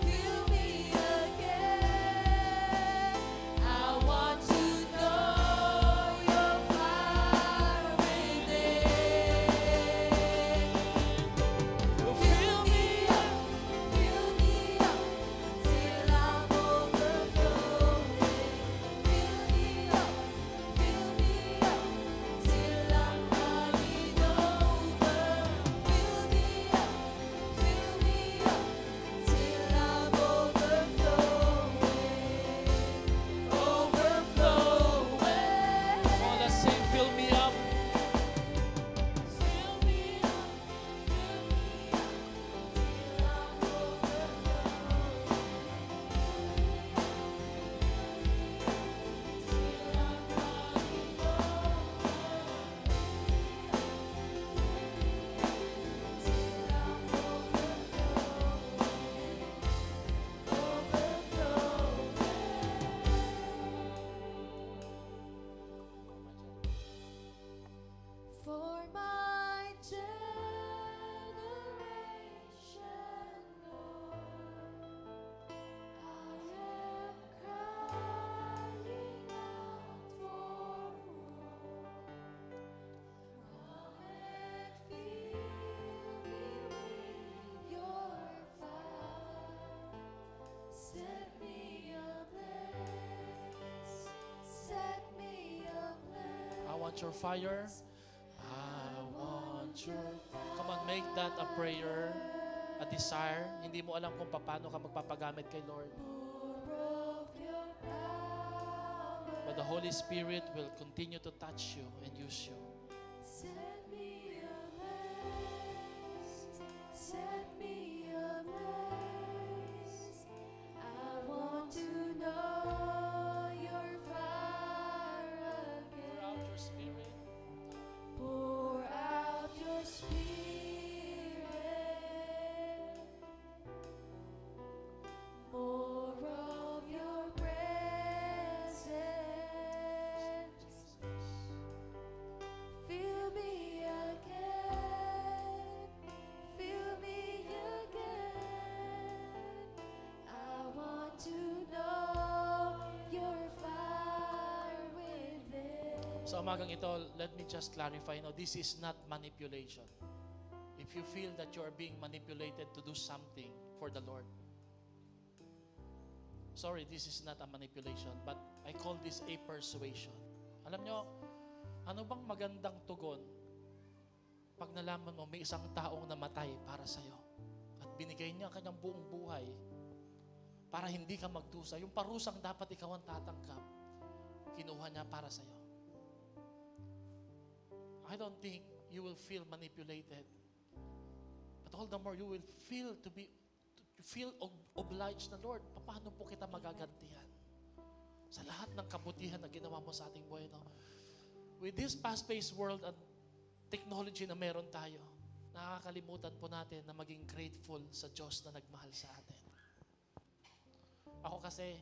Fill me again. I want to know your fire within. Fill me up till I'm overflowing. Fill me up till I'm running over. Fill me up till I'm overflowing. Come on, let's sing, fill me up. Fill me up till I'm For my generation, Lord, I am crying out for more. Come and fill me with your fire. Set me ablaze. Set me ablaze. I want your fire. I want your fire. Come on, make that a prayer, a desire. Hindi mo alam kung paano ka magpapagamit kay Lord. More of your power. But the Holy Spirit will continue to touch you and use you. Set me ablaze. Set me ablaze. I want to know your fire Pour out again. your spirit. Pour out your spirit. More of your presence. Fill me again. Fill me again. I want to know your fire within. Sa umagang ito, let me just clarify. No, this is not manipulation. If you feel that you are being manipulated to do something for the Lord, sorry, this is not a manipulation, but I call this a persuasion. Alam nyo, ano bang magandang tugon pag nalaman mo may isang taong namatay para sa'yo at binigay niya ang kanyang buong buhay para hindi ka magdusa. Yung parusang dapat ikaw ang tatanggap, kinuha niya para sa'yo. I don't think you will feel manipulated. But all the more, you will feel obliged na, Lord, paano po kita magagantihan sa lahat ng kabutihan na ginawa mo sa ating buhay. No? With this fast-paced world and technology na meron tayo, nakakalimutan po natin na maging grateful sa Diyos na nagmahal sa atin. Ako kasi,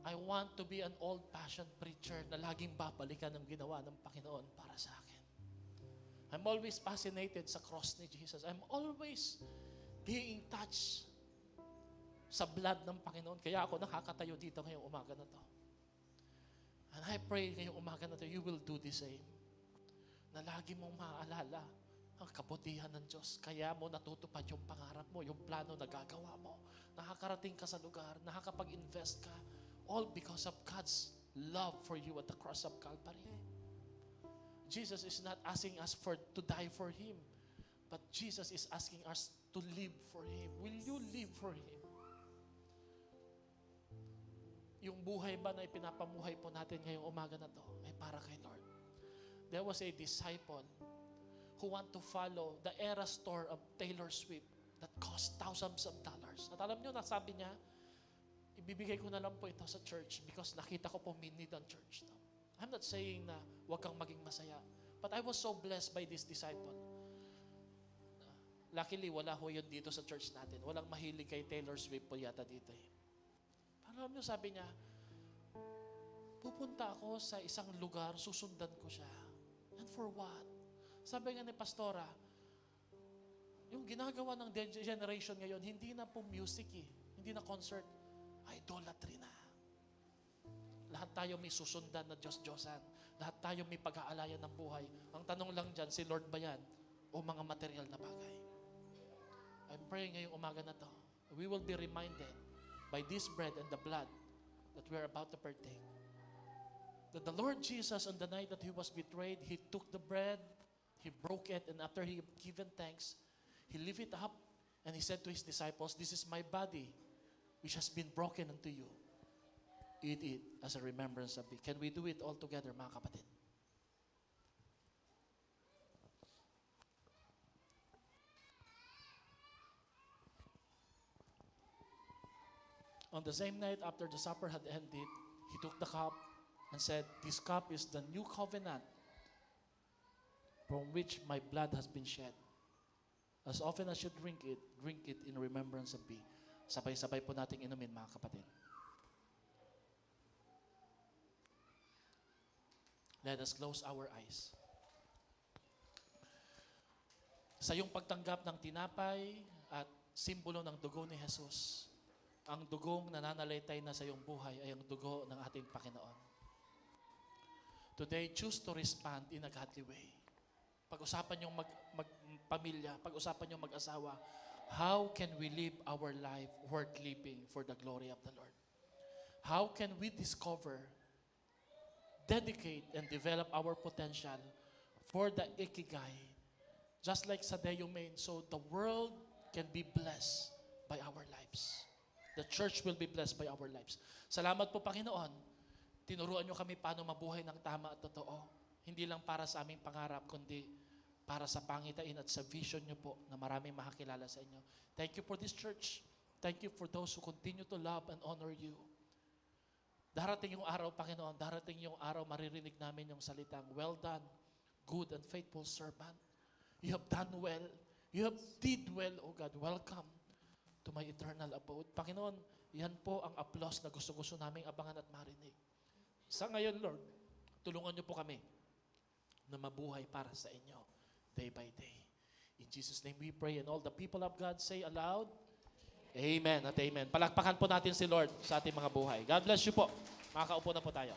I want to be an old-fashioned preacher na laging babalikan ng ginawa ng Panginoon para sa akin. I'm always fascinated sa cross ni Jesus. I'm always being touched sa blood ng Panginoon. Kaya ako nakakatayo dito ngayong umaga na to. And I pray ngayong umaga na to, you will do the same. Na lagi mong maaalala ang kabutihan ng Diyos. Kaya mo natutupad yung pangarap mo, yung plano na gagawa mo. Nakakarating ka sa lugar, nakakapag-invest ka. All because of God's love for you at the cross of Calvary. Jesus is not asking us to die for Him. But Jesus is asking us to live for Him. Will you live for Him? Yung buhay ba na ipinapamuhay po natin ngayong umaga na to ay para kay Lord. There was a disciple who want to follow the Eras Tour of Taylor Swift that cost thousands of dollars. At alam nyo, nasabi niya, ibibigay ko na lang po ito sa church because nakita ko po need ang church. No? I'm not saying na huwag kang maging masaya. But I was so blessed by this disciple. Luckily, wala ho yun dito sa church natin. Walang mahilig kay Taylor Swift po yata dito eh. Alam nyo, sabi niya, pupunta ako sa isang lugar, susundan ko siya. And for what? Sabi nga ni Pastora, yung ginagawa ng generation ngayon, hindi na po music eh. Hindi na concert. Idolatry na. Lahat tayo may susundan na Diyos-Diyosan. Lahat tayo may pag-aalayan ng buhay. Ang tanong lang dyan, si Lord ba yan? O mga material na bagay? I'm praying ngayong umaga na to. We will be reminded by this bread and the blood that we are about to partake. That the Lord Jesus, on the night that He was betrayed, He took the bread, He broke it, and after He given thanks, He lifted it up, and He said to His disciples, "This is my body, which has been broken unto you. Eat it as a remembrance of me." Can we do it all together, mga kapatid? On the same night after the supper had ended, He took the cup and said, "This cup is the new covenant from which my blood has been shed. As often as you drink it in remembrance of me." Sabay-sabay po nating inumin, mga kapatid. Let us close our eyes. Sa iyong pagtanggap ng tinapay at simbolo ng dugo ni Jesus, ang dugong nananalaytay na sa iyong buhay ay ang dugo ng ating Panginoon. Today, choose to respond in a godly way. Pag-usapan yung magpamilya, pag-usapan yung mag-asawa, how can we live our life worth living for the glory of the Lord? How can we discover, dedicate, and develop our potential for the ikigai, just like sa Deo Main, so the world can be blessed by our lives. The church will be blessed by our lives. Salamat po, Panginoon. Tinuruan niyo kami paano mabuhay ng tama at totoo. Hindi lang para sa aming pangarap, kundi para sa pangitain at sa vision niyo po na maraming makakilala sa inyo. Thank you for this church. Thank you for those who continue to love and honor you. Darating yung araw, Panginoon, darating yung araw maririnig namin yung salitang, "Well done, good and faithful servant. You have done well. You have did well, O God. Welcome to my eternal abode." Panginoon, yan po ang applause na gusto-gusto naming abangan at marinig. Sa ngayon, Lord, tulungan niyo po kami na mabuhay para sa inyo, day by day. In Jesus' name we pray, and all the people of God say aloud, Amen at Amen. Palakpakan po natin si Lord sa ating mga buhay. God bless you po. Makakaupo na po tayo.